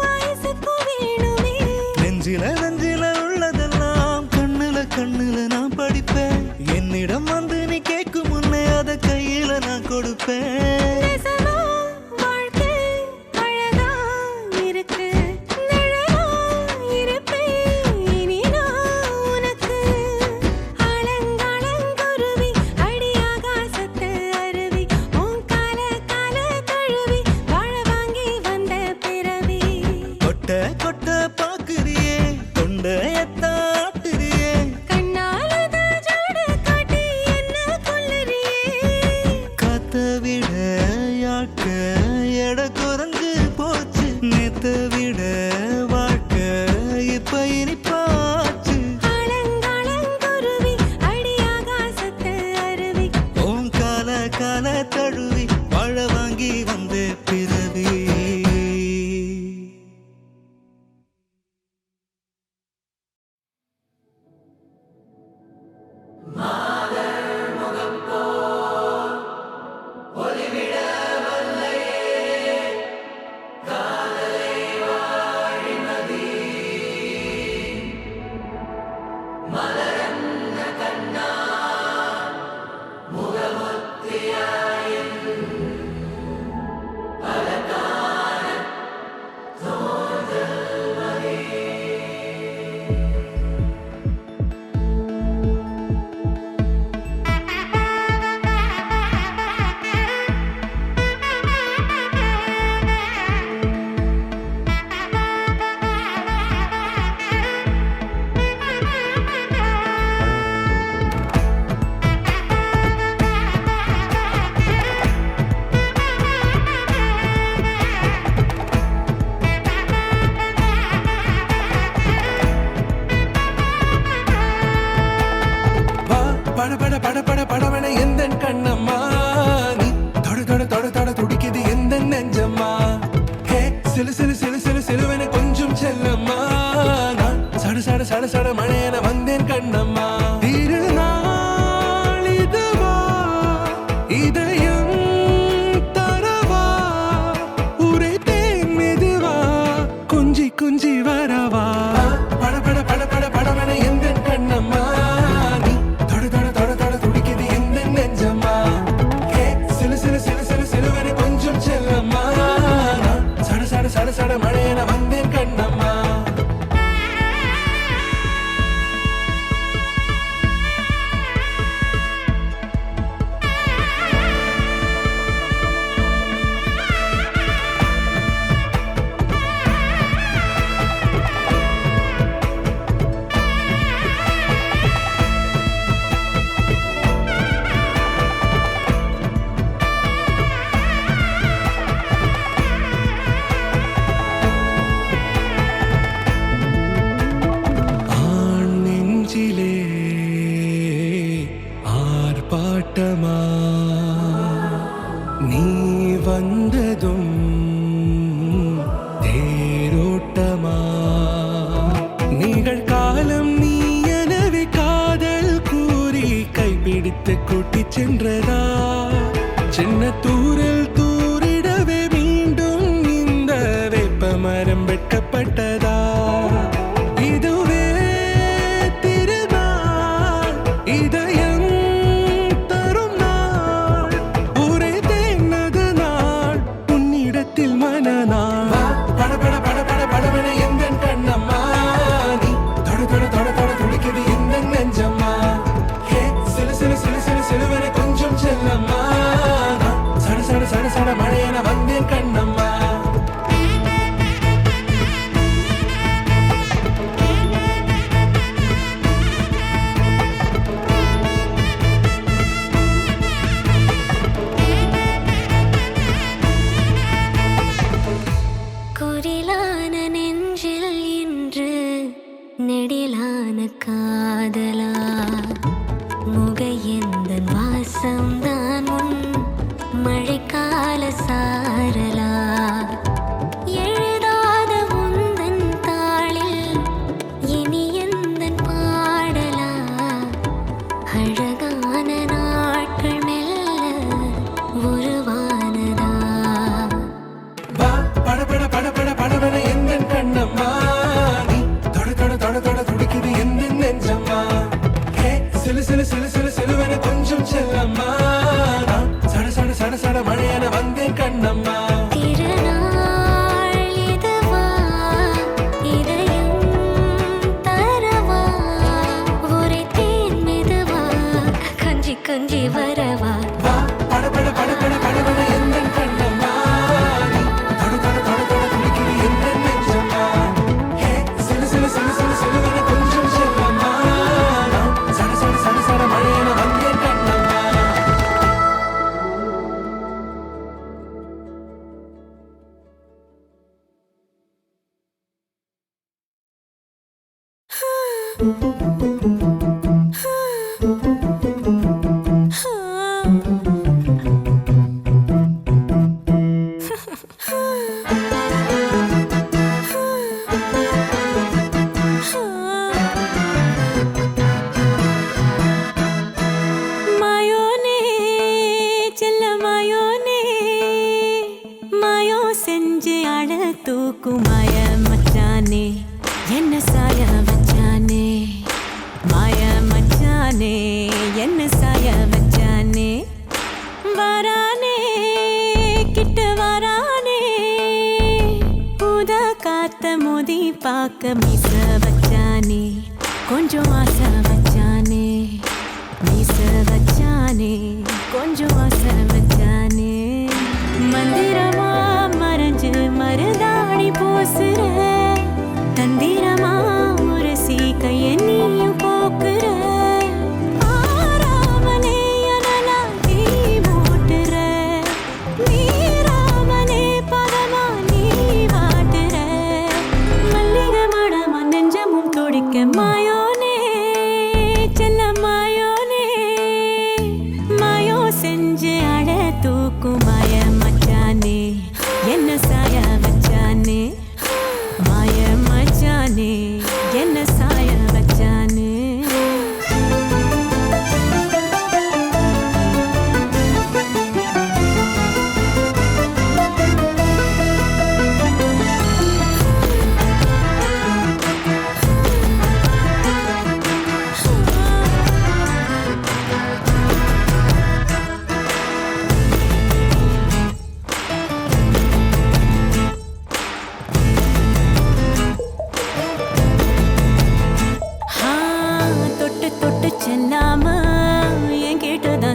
ஆயுசுக்கு வேணுமே நெஞ்சில நெஞ்சில உள்ளதெல்லாம் கண்ணுல கண்ணுல நான் படிப்பேன் என்னிடம் வந்து நீ கேட்கும் முன்னே அத கையில நான் கொடுப்பேன் நெசமா வாழ்க்கை அழகா இருக்கு நிழலா இருப்பேன் இனி நான் உனக்கு ஆலங்காலங்குருவி அடி ஆகாசத்து அருவி உன் கால கால தழுவி வாழ வாங்கி வந்த பிறவி கொட்ட கொட்ட பாக்குறியே தொண்டையத்தாட்டுறியே கண்ணாலத ஜாட காட்டி என்ன கொல்லறியே காத்த விட யாக்க எட குறைஞ்சு போச்சு நேத்த விட வாழ்க்கை இப்ப இனிப்பாச்சு ஆலங்காலங்குருவி அடி ஆகாசத்து அருவி ஓம் கால கால தழுவி வாழ வாங்கி வந்தே பிறவி பட பட பட பட படவன எந்த கண்ணம்மா நீ தொட தொட தொட தொட துடிக்குது எந்த நெஞ்சம்மா ஹே சிலு சிலு சிலு சிலு சிலுவன கொஞ்சம் செல்லம்மா நான் சட சட சட சட மழையன வந்தேன் கண்ணம்மா திருநாள் இதுவா இதயம் தரவா உரைத்தேன் மெதுவா குஞ்சி குஞ்சி வரவா பட பட பட பட படவன எந்த கண்ணம்மா நீ தொட தொட தொட தொட துடிக்குது எந்த நெஞ்சம்மா ஹே சிலு சிலு சிலு சிலு சிலுவன கொஞ்சம் செல்லம்மா நான் சட சட சட சட மழையன வந்தேன் கண்ணம்மா ஆட்டமா நீ வந்ததும் தேரோட்டமா நிகழ்காலம் நீ எனவே காதல் கூறி கைப்பிடித்து கூட்டிச் சென்றதா சின்ன தூரல் தூரிடவே மீண்டும் இந்த வேப்பமரம் வெட்கப்பட்டதா இதுவே திருநாள் இதயம் தரும் நாள் ஒரே தேனது நாள் உன்னிடத்தில் மனநாள் பட பட பட பட படவென எந்தன் கண்ணம்மா நீ தொட தொட தொட தொட துடிக்குது எந்த நெஞ்சம்மா ஹே சிலு சிலு சிலு சிலு சிலுவென கொஞ்சம் செல்லம்மா சட சட சட சட மழையென வந்தேன் கண்ணம்மா குரிலான நெஞ்சில் இன்று நெடிலான காதலா முகையெந்தன் வாசம்தான் உன் மழைக்கால சாரலா எழுதாத உந்தன் தாளில் இனி எந்தன் பாடலா அழகான நாட்கள் மெல்ல உருவானதா பட பட பட பட படவென எந்தன் கண்ணம்மா நீ தொட தொட தொட தொட துடிக்குது எந்த நெஞ்சம்மா ஹே சிலு சிலு சிலு சிலு சிலுவென கொஞ்சம் செல்லம்மா சட சட சட சட மழையென வந்தேன் கண்ணம்மா திருநாள் இதுவா இதயம் தரவா ஒரே தேன் மெதுவா கஞ்சி கஞ்சி வரவா பட பட பட பட படவென எந்தன் கண்ணம்மா நீ தொட தொட தொட தொட துடிக்குது எந்த நெஞ்சம்மா ஹே சிலு சிலு சிலு சிலு சிலுவென கொஞ்சம் செல்லம்மா சட சட சட சட மழையென வந்தேன் கண்ணம்மா மாயோனே செல்ல மாயோனே மாயோ செஞ்சு அழ தூக்கும் மாய மச்சானே என்ன சாய வச்சானே மாய மச்சானே என்ன சாய வச்சானே வரானே கிட்ட வரானே உத காத்த மோதி பார்க்க மீச வச்சானே கொஞ்சம் ஆசை வச்சானே மீச வச்சானே கொஞ்சம் ஆசை வச்சானே மந்திரமா மறைஞ்சு மருதாணி பூசுற தந்திரமா உரசி கைய நீயும் போக்குற ஆராமனே அனலா தீ மூட்டுற நீராமனே பதமா நீ வாட்டுற மல்லிகை மடமா நெஞ்சமும் துடிக்க மாயோனே செல்ல மாயோனே மாயோ செஞ்சு அழ தூக்கும் மாய மச்சானே என்ன சாய வச்சானே மாய மச்சானே என்ன சாய வச்சானே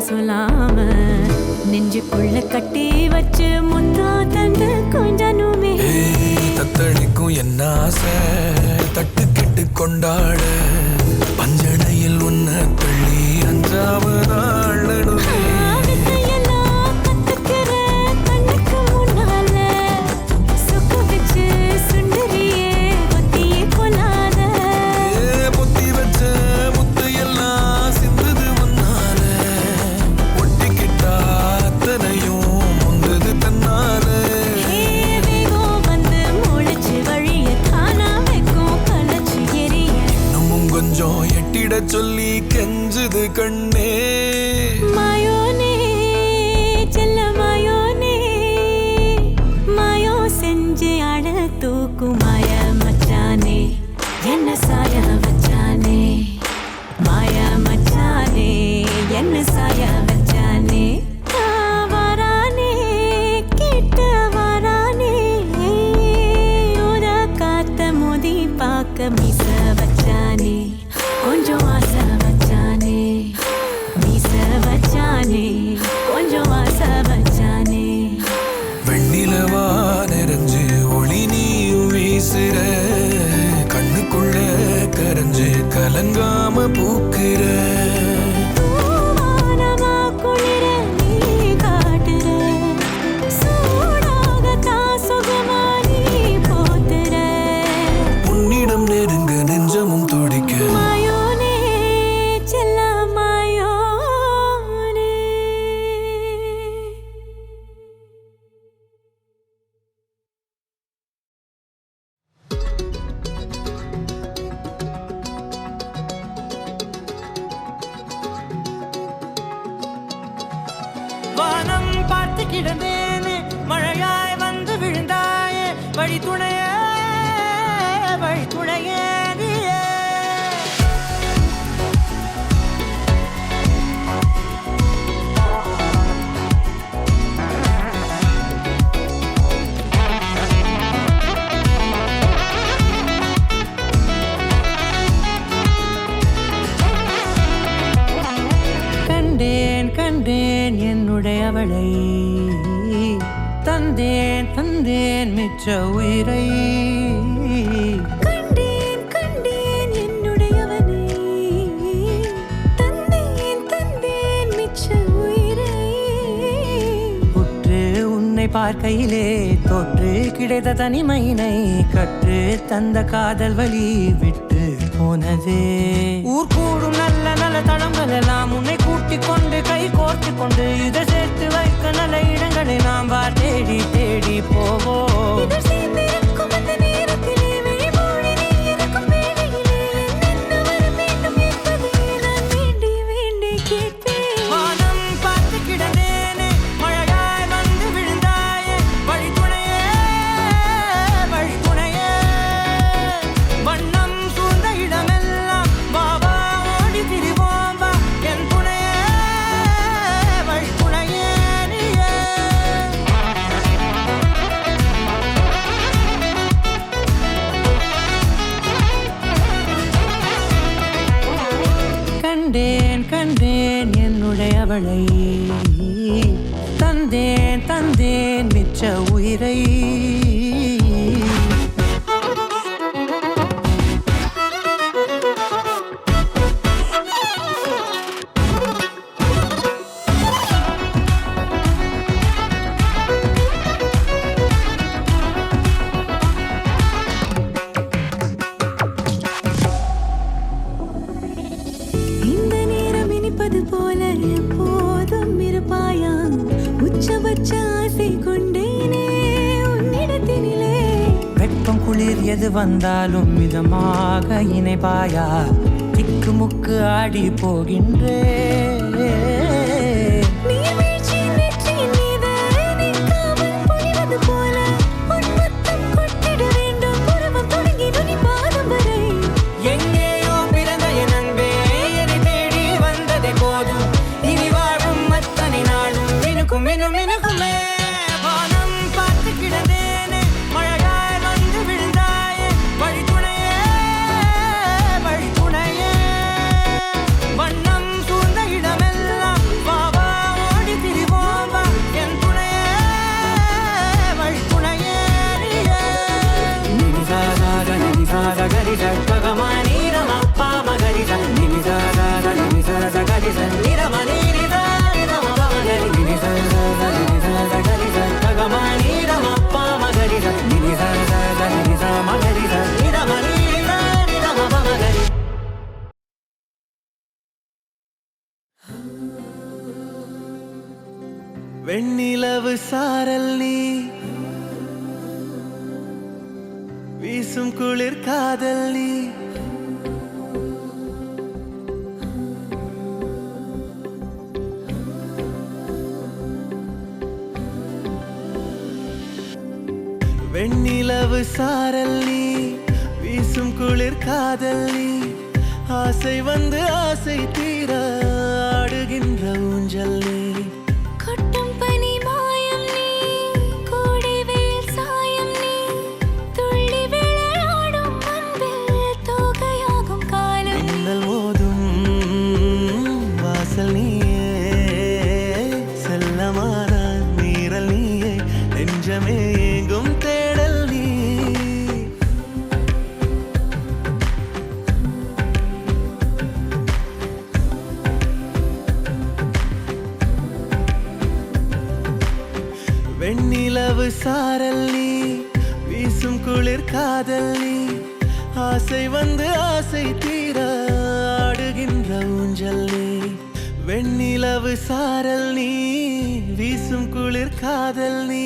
சொல்லாம நெஞ்சுக்குள்ள கட்டி வச்சு முத்தா தந்து கொஞ்சனுமே தத்தளிக்கும் என்ன ஆசை தட்டு கெட்டு கொண்டாட பஞ்சனையில் உன்ன தள்ளி அஞ்சாவதாள் நடுவே கலங்காம பூக்கிற தூவானமா குளிர நீ காட்டுற சூடாகத்தான் சுகமா நீ போத்துற உன்னிடம் நெருங்க நெஞ்சமும் துடிக்க மாயோனே செல்ல மாயோனே வானம் பார்த்து கிடந்தேனே மழையாய் வந்து விழுந்தாயே வழி துணையே நீயே கண்டேன் கண்டேன் என்னுடையவளை தந்தேன் தந்தேன் மிச்ச உயிரை கண்டேன் கண்டேன் என்னுடையவனை தந்தேன் தந்தேன் மிச்ச உயிரை உற்று உன்னை பார்க்கையிலே தொற்று கிடைத்த தனிமையினை கற்று தந்த காதல் வழி விட்டு போனதே ஊர் கூடும் நல்ல நல்ல தளங்கள் எல்லாம் உன்னை கூட்டிக் கொண்டு கை கோர்த்து கொண்டு இதை சேர்த்து வைக்க நல்ல இடங்களை நாம் வா தேடி தேடி போவோம் இதழ் சேர்ந்திருக்கும் அந்த நேரத்திலே விழிமூடி நீ இருக்கும் வேளையிலே என்னென்ன வர வேண்டும் என்பதை நான் வேண்டி வேண்டி கேட்பேன் வானம் பார்த்து கிடந்தேனே மழையாய் வந்து விழுந்தாயே வழி துணையே வண்ணம் சூழ்ந்த இடமெல்லாம் பாபா ஓடி திரிவோம் வா என் துணையே வழி துணையே நீயே கண்டேன் கண்டேன் என்னுடையவளை தந்தேன் தந்தேன் மிச்ச உயிரை இந்த நேரம் இனிப்பது போல எப்போதும் இருப்பாயா உச்சபட்ச ஆசை கொண்டேனே உன்னிடத்தினிலே வெப்பம் குளிர் எது வந்தாலும் மிதமாக இணைப்பாயா திக்கு முக்கு ஆடி போகின்றே நீர்வீழ்ச்சியின் நெற்றியின் மீது நிற்காமல் பொழிவது போல உன் முத்தம் கொட்டிட வேண்டும் உருவம் தொடங்கி நுனி பாதம் வரை எங்கேயோ பிறந்த என் அன்பே என்னை தேடி வந்ததே போதும் இனி வாழும் அத்தனை நாளும் மினுக்கும் மினுக்குமே வானம் பார்த்து கிடந்தேனே மழையாய் வந்து விழுந்தாயே வழி துணையே வண்ணம் சூழ்ந்த இடமெல்லாம் பாபா ஓடி திரிவோம் வா என் துணையே வழி துணையே நினிசாத கரிச பகமானி ரமப்பா மகரிச நினிசாத கரிச நிரமணி கரிச பகமானி ரமப்பா மகரிச நினிசாத மகரிச நிரமணி மகரி வெண்ணிலவு சாரல் நீ வீசும் குளிர் காதல் நீ வெண்ணிலவு சாரல் நீ வீசும் குளிர் காதல் நீ ஆசை வந்து ஆசை தீர ஆடுகின்ற ஊஞ்சல் நீ கொட்டும் பனி மாயம் நீ கோடை வெயில் சாயம் நீ துள்ளி விளையாடும் அன்பில் தோகையாகும் காலம் நீ. மின்னல் மோதும் வாசல் நீயே செல்லமான நீரல் நீயே நெஞ்சமே எங்கும் தேடல் நீ வெண்ணிலவு சாரல் நீ வீசும் குளிர் காதல் நீ ஆசை வந்து ஆசை தீர ஆடுகின்ற ஊஞ்சல் நீ வெண்ணிலவு சாரல் நீ வீசும் குளிர் காதல் நீ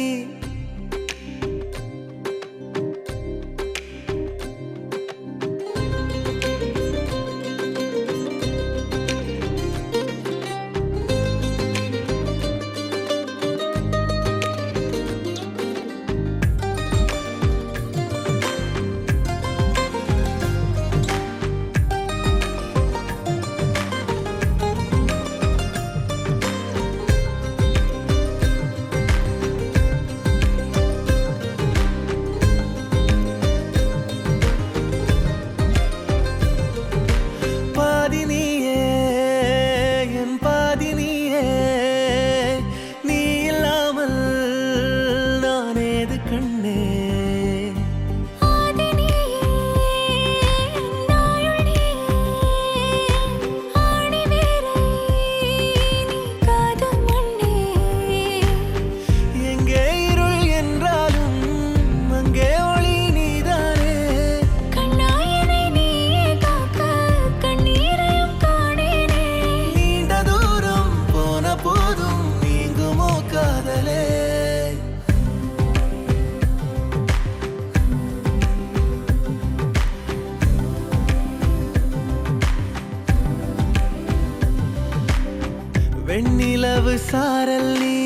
வெண்ணிலவு சாரல் நீ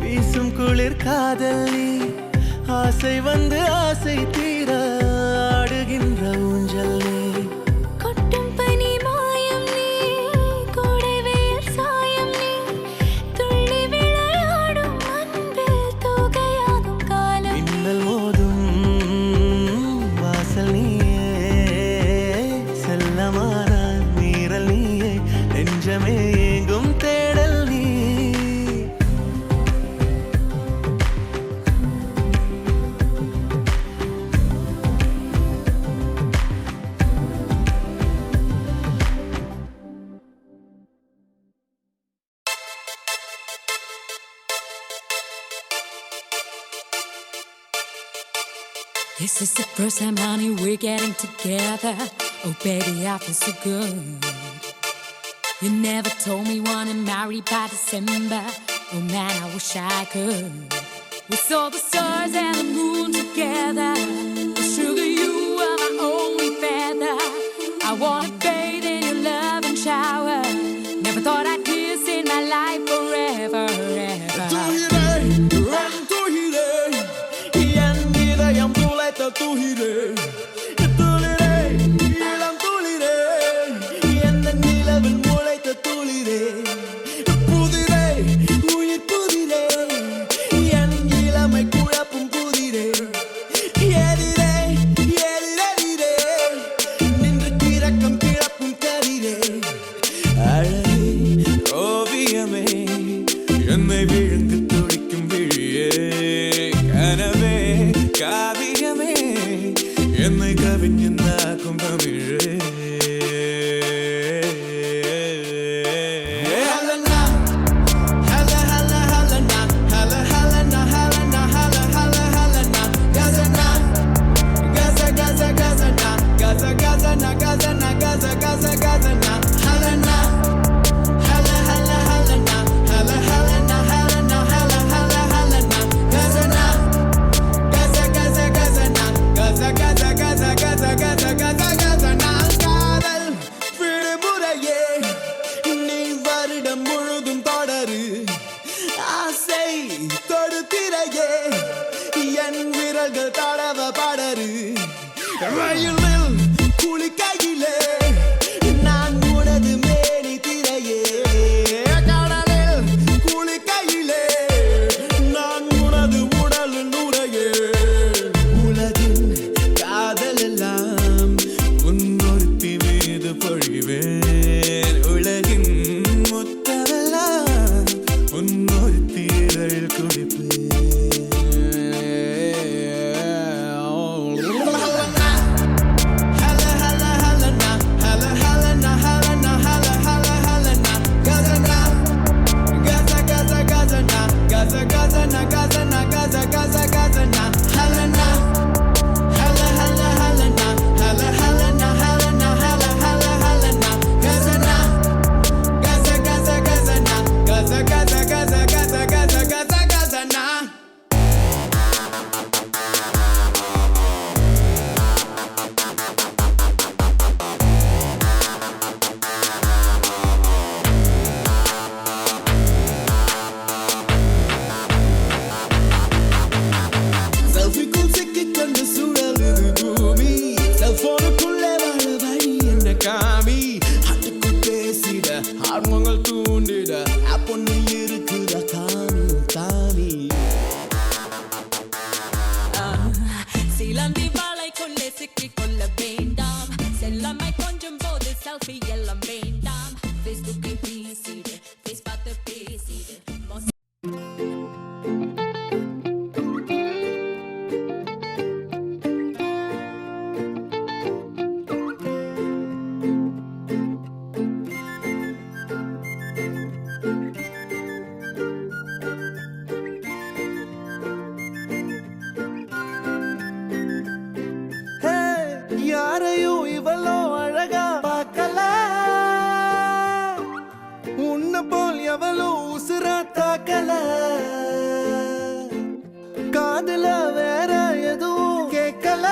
வீசும் குளிர் காதல் நீ ஆசை வந்து ஆசை தீர ஆடுகின்ற ஊஞ்சல் நீ கொட்டும் பனி மாயம் நீ கோடைவேல் சாயம் நீ துள்ளி விளையாடும் அன்பில் தூகையாகும் காலம் மின்னல் மோதும் வாசல் நீயே செல்லமான நீரல் நீயே நெஞ்சமே எங்கும் தேடல் நீ This is the first time, honey, we're getting together. Oh, baby, I feel so good. You never told me you wanna marry by December. Oh man, I wish I could. We saw the stars and the moon together. Oh, sugar, you are my only feather. I wanna bathe in your love and shower. Never thought I'd kiss in my life forever, ever. பார்க்கல காதுல வேற எதுவும் கேட்கல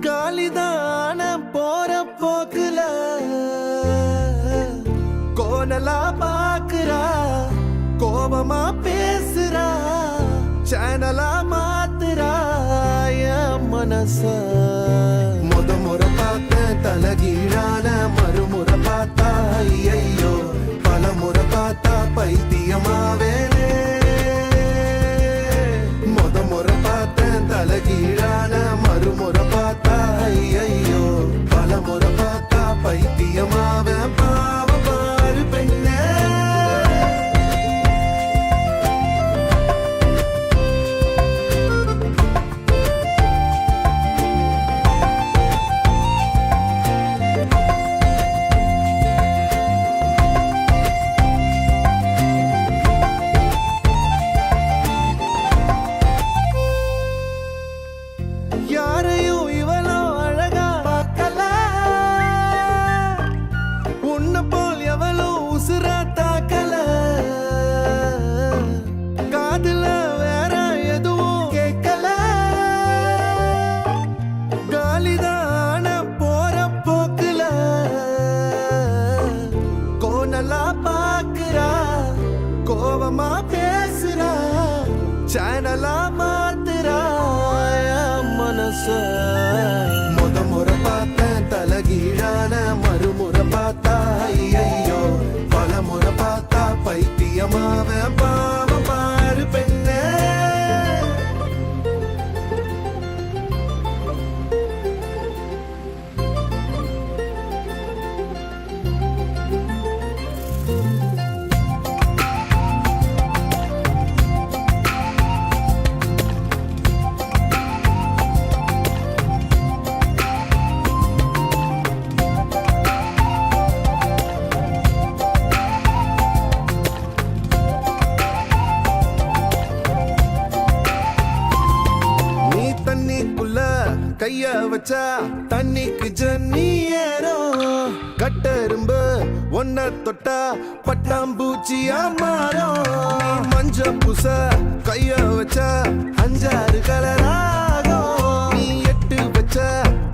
காலிதான போற போக்குல கோணலா பாக்குறா கோபமா பேசுறா சேனலா மாத்துறா என் மனச முறை பார்த்த தலகீழான மறுமுறை பார்த்தா ஐயோ பல முறை பார்த்தா பைத்தியமாவேனே முறை பார்த்த தலகீழான மறுமுறை பார்த்தா ஐயோ பல முறை பார்த்தா பைத்தியமாவே பாவ பாரு பெண்ணே யாரையும் இவளோ அழகா பார்க்கல உன்னை போல் எவளோ உசுரா தாக்கல காதுல வேற எதுவும் கேட்கல காலிதான போற போக்குல கோணலா பாக்குறா கோபமா பேசுறா சேனலா மாத்துறா மனச முறை பார்த்தேன் தலகீழான மறுமுறை பார்த்தா ஐயோ பல முறை பார்த்தா பைத்தியமாவ பாவ பாரு பெண்ணே தண்ணிக்குள்ள கைய வச்சா தண்ணிக்கு ஜன்னி ஏறும் கட்டெரும்பு ஒன்ன தொட்டா பட்டாம்பூச்சியா மாறும் மஞ்ச பூச கைய வச்சா 5-6 கலராகும் நீ எட்டு வச்ச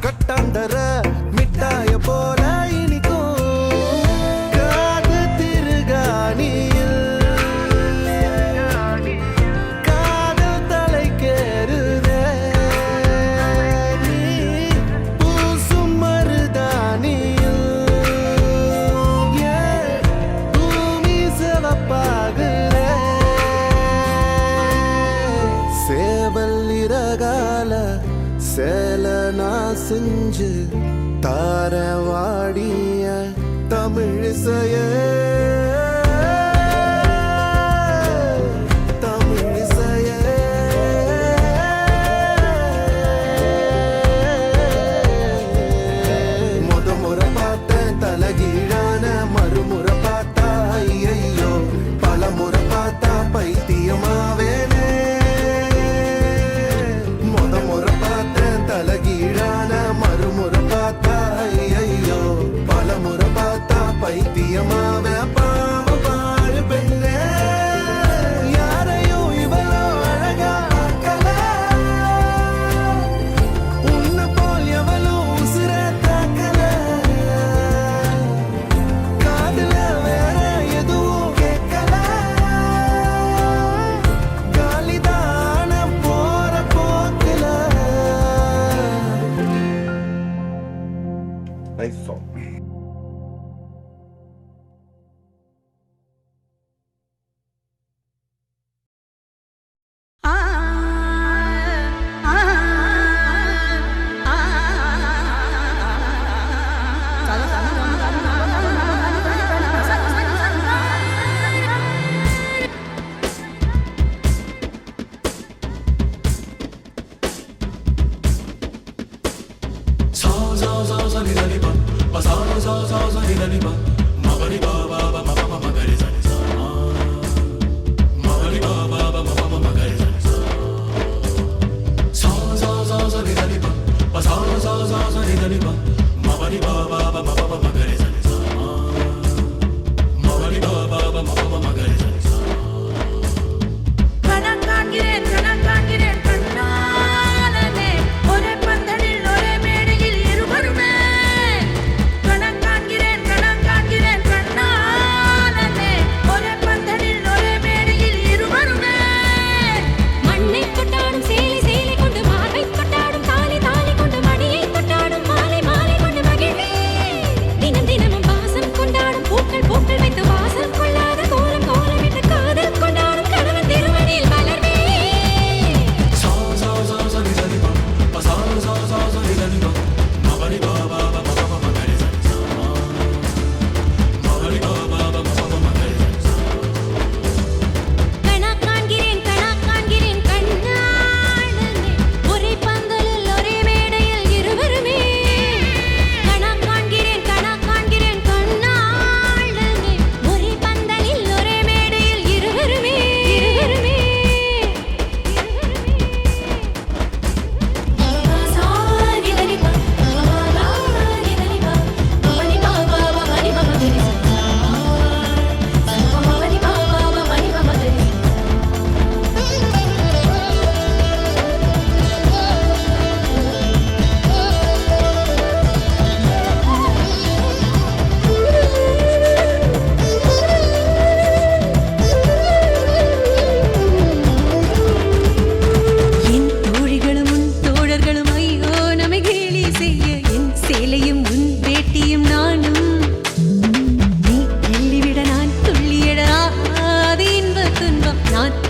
கட்டாந்தர மிட்டாய போல இனிக்கும் காது திருகாணியில் காதல் தலைக்கேறுதே சேல நான் செஞ்சு தாரவாடிய தமிழிசைய தமிழிசைய முறை பார்த்தேன் தலகீழான மறுமுறை பார்த்தா ஐயோ பல முறை பார்த்தா பைத்தியமாவேனே தலகீழான மறுமுறை பார்த்தா ஐயோ பல முறை பார்த்தா பைத்தியமாவே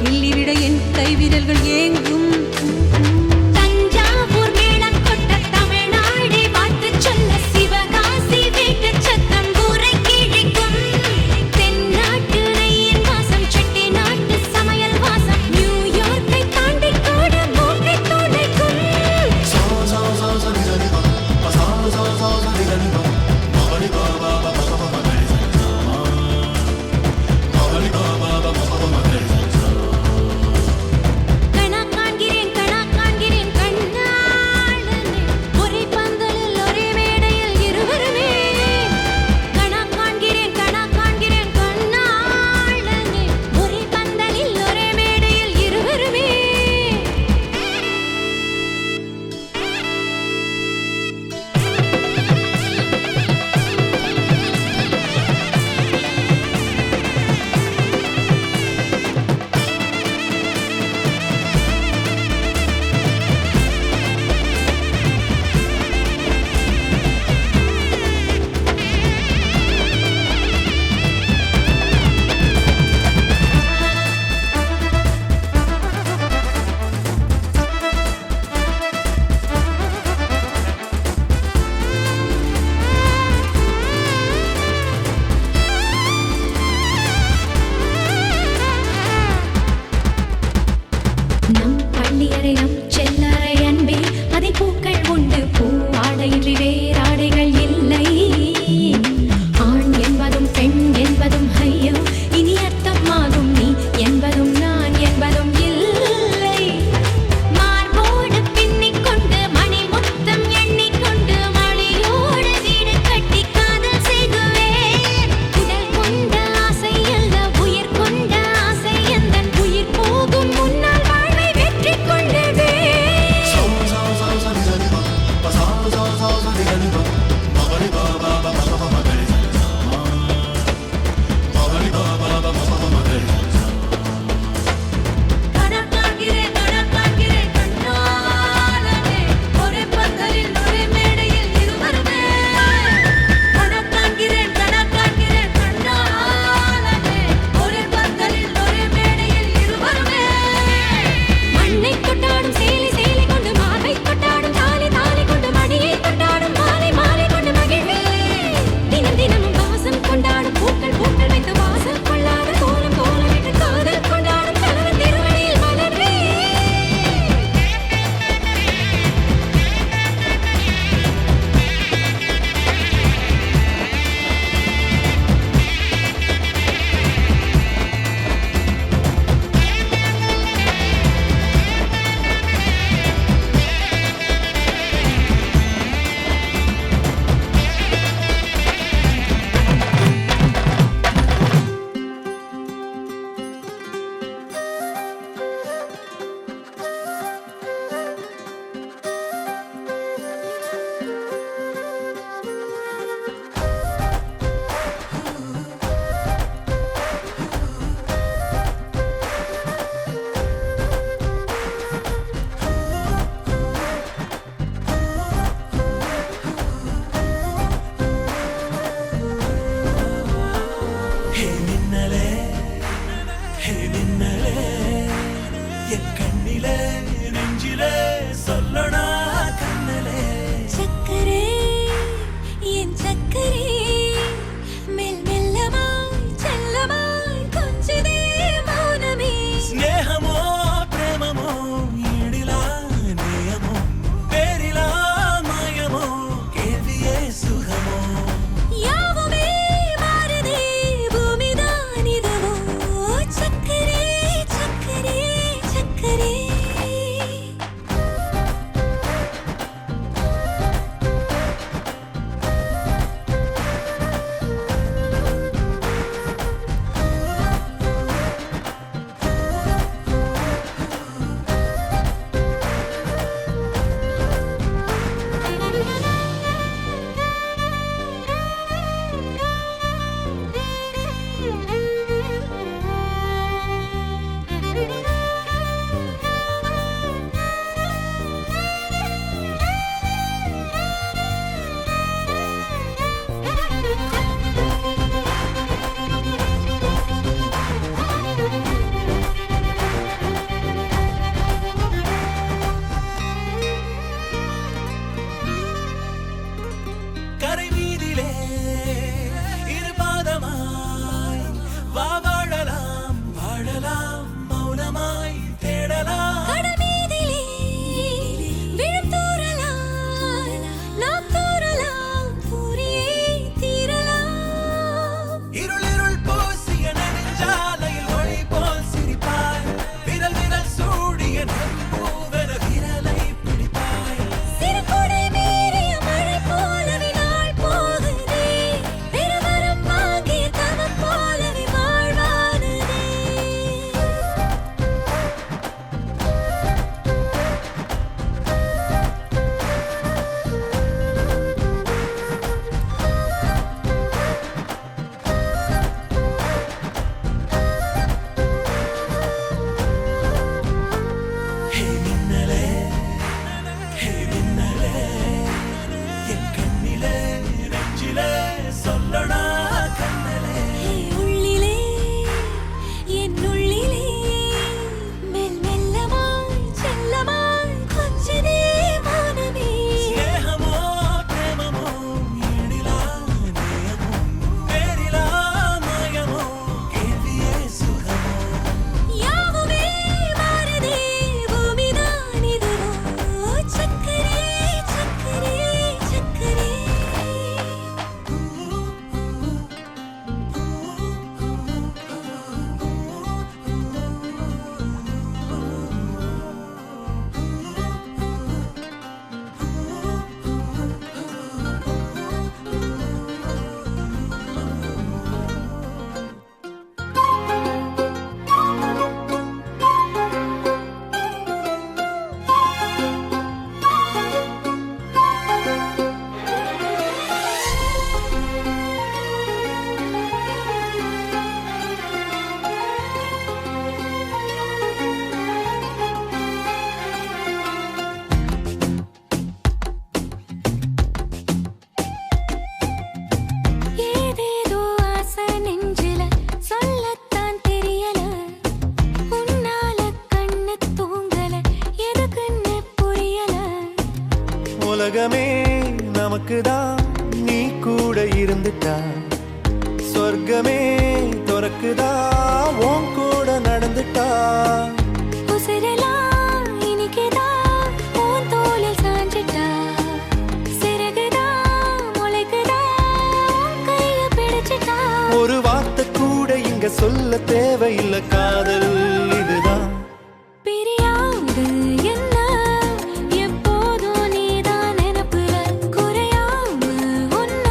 கிள்ளிவிட என் கைவிரல்கள் ஏங்கும். தஞ்சாவூர் மேளம் கொட்ட தமிழ்நாடே வாழ்த்து சொல்ல சிவகாசி வீட்டு சத்தம் ஊரை கிழிக்கும். தென்னாட்டு நெய்யின் வாசம் செட்டி நாட்டு சமையல் வாசம் நியூயார்க்கை தாண்டி கூட மூக்கை துளைக்கும். கணக்கான தேவையில்லை காதல் இதுதான். பிரியாது என்ன எப்போதும் நீதான் நினப்புல குறையாம உன்ன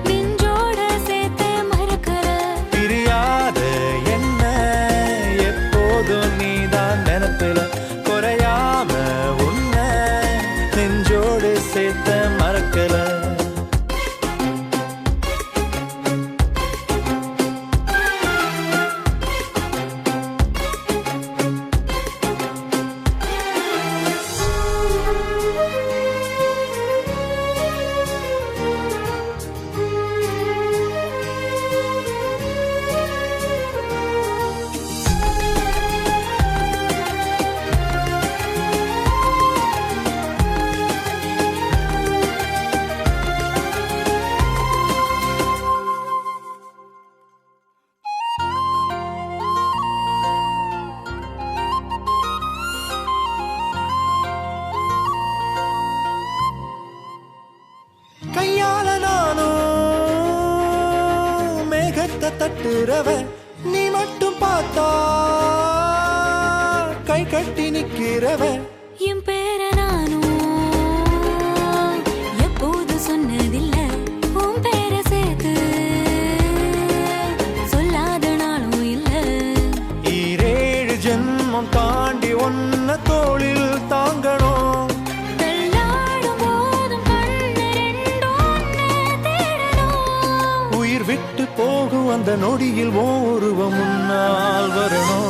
நெஞ்சோட சேர்த்து மறக்கற பிரியாத என்ன எப்போதும் நீதான் நினைப்பில குறையாம உன்னை நெஞ்சோடு சேர்த்த மறக்கல. கையால நானும் மேகத்தை தட்டுறவ நீ மட்டும் பார்த்தா கை கட்டி நிக்கிறவ. என் பேர நானும் எப்போது சொன்னதில்ல உன் பேர சேர்த்து சொல்லாத நாளும் இல்ல. 7 ஜென்மம் தாண்டி ஒன்ன தோளில் தாங்கணும். தள்ளாடும் போதும் கண்ணு ரெண்டும் உன்னை தேடணும். உயிர் விட்டு போகும் அந்த நொடியில் ஓ உருவம் முன்னால் வரணும்.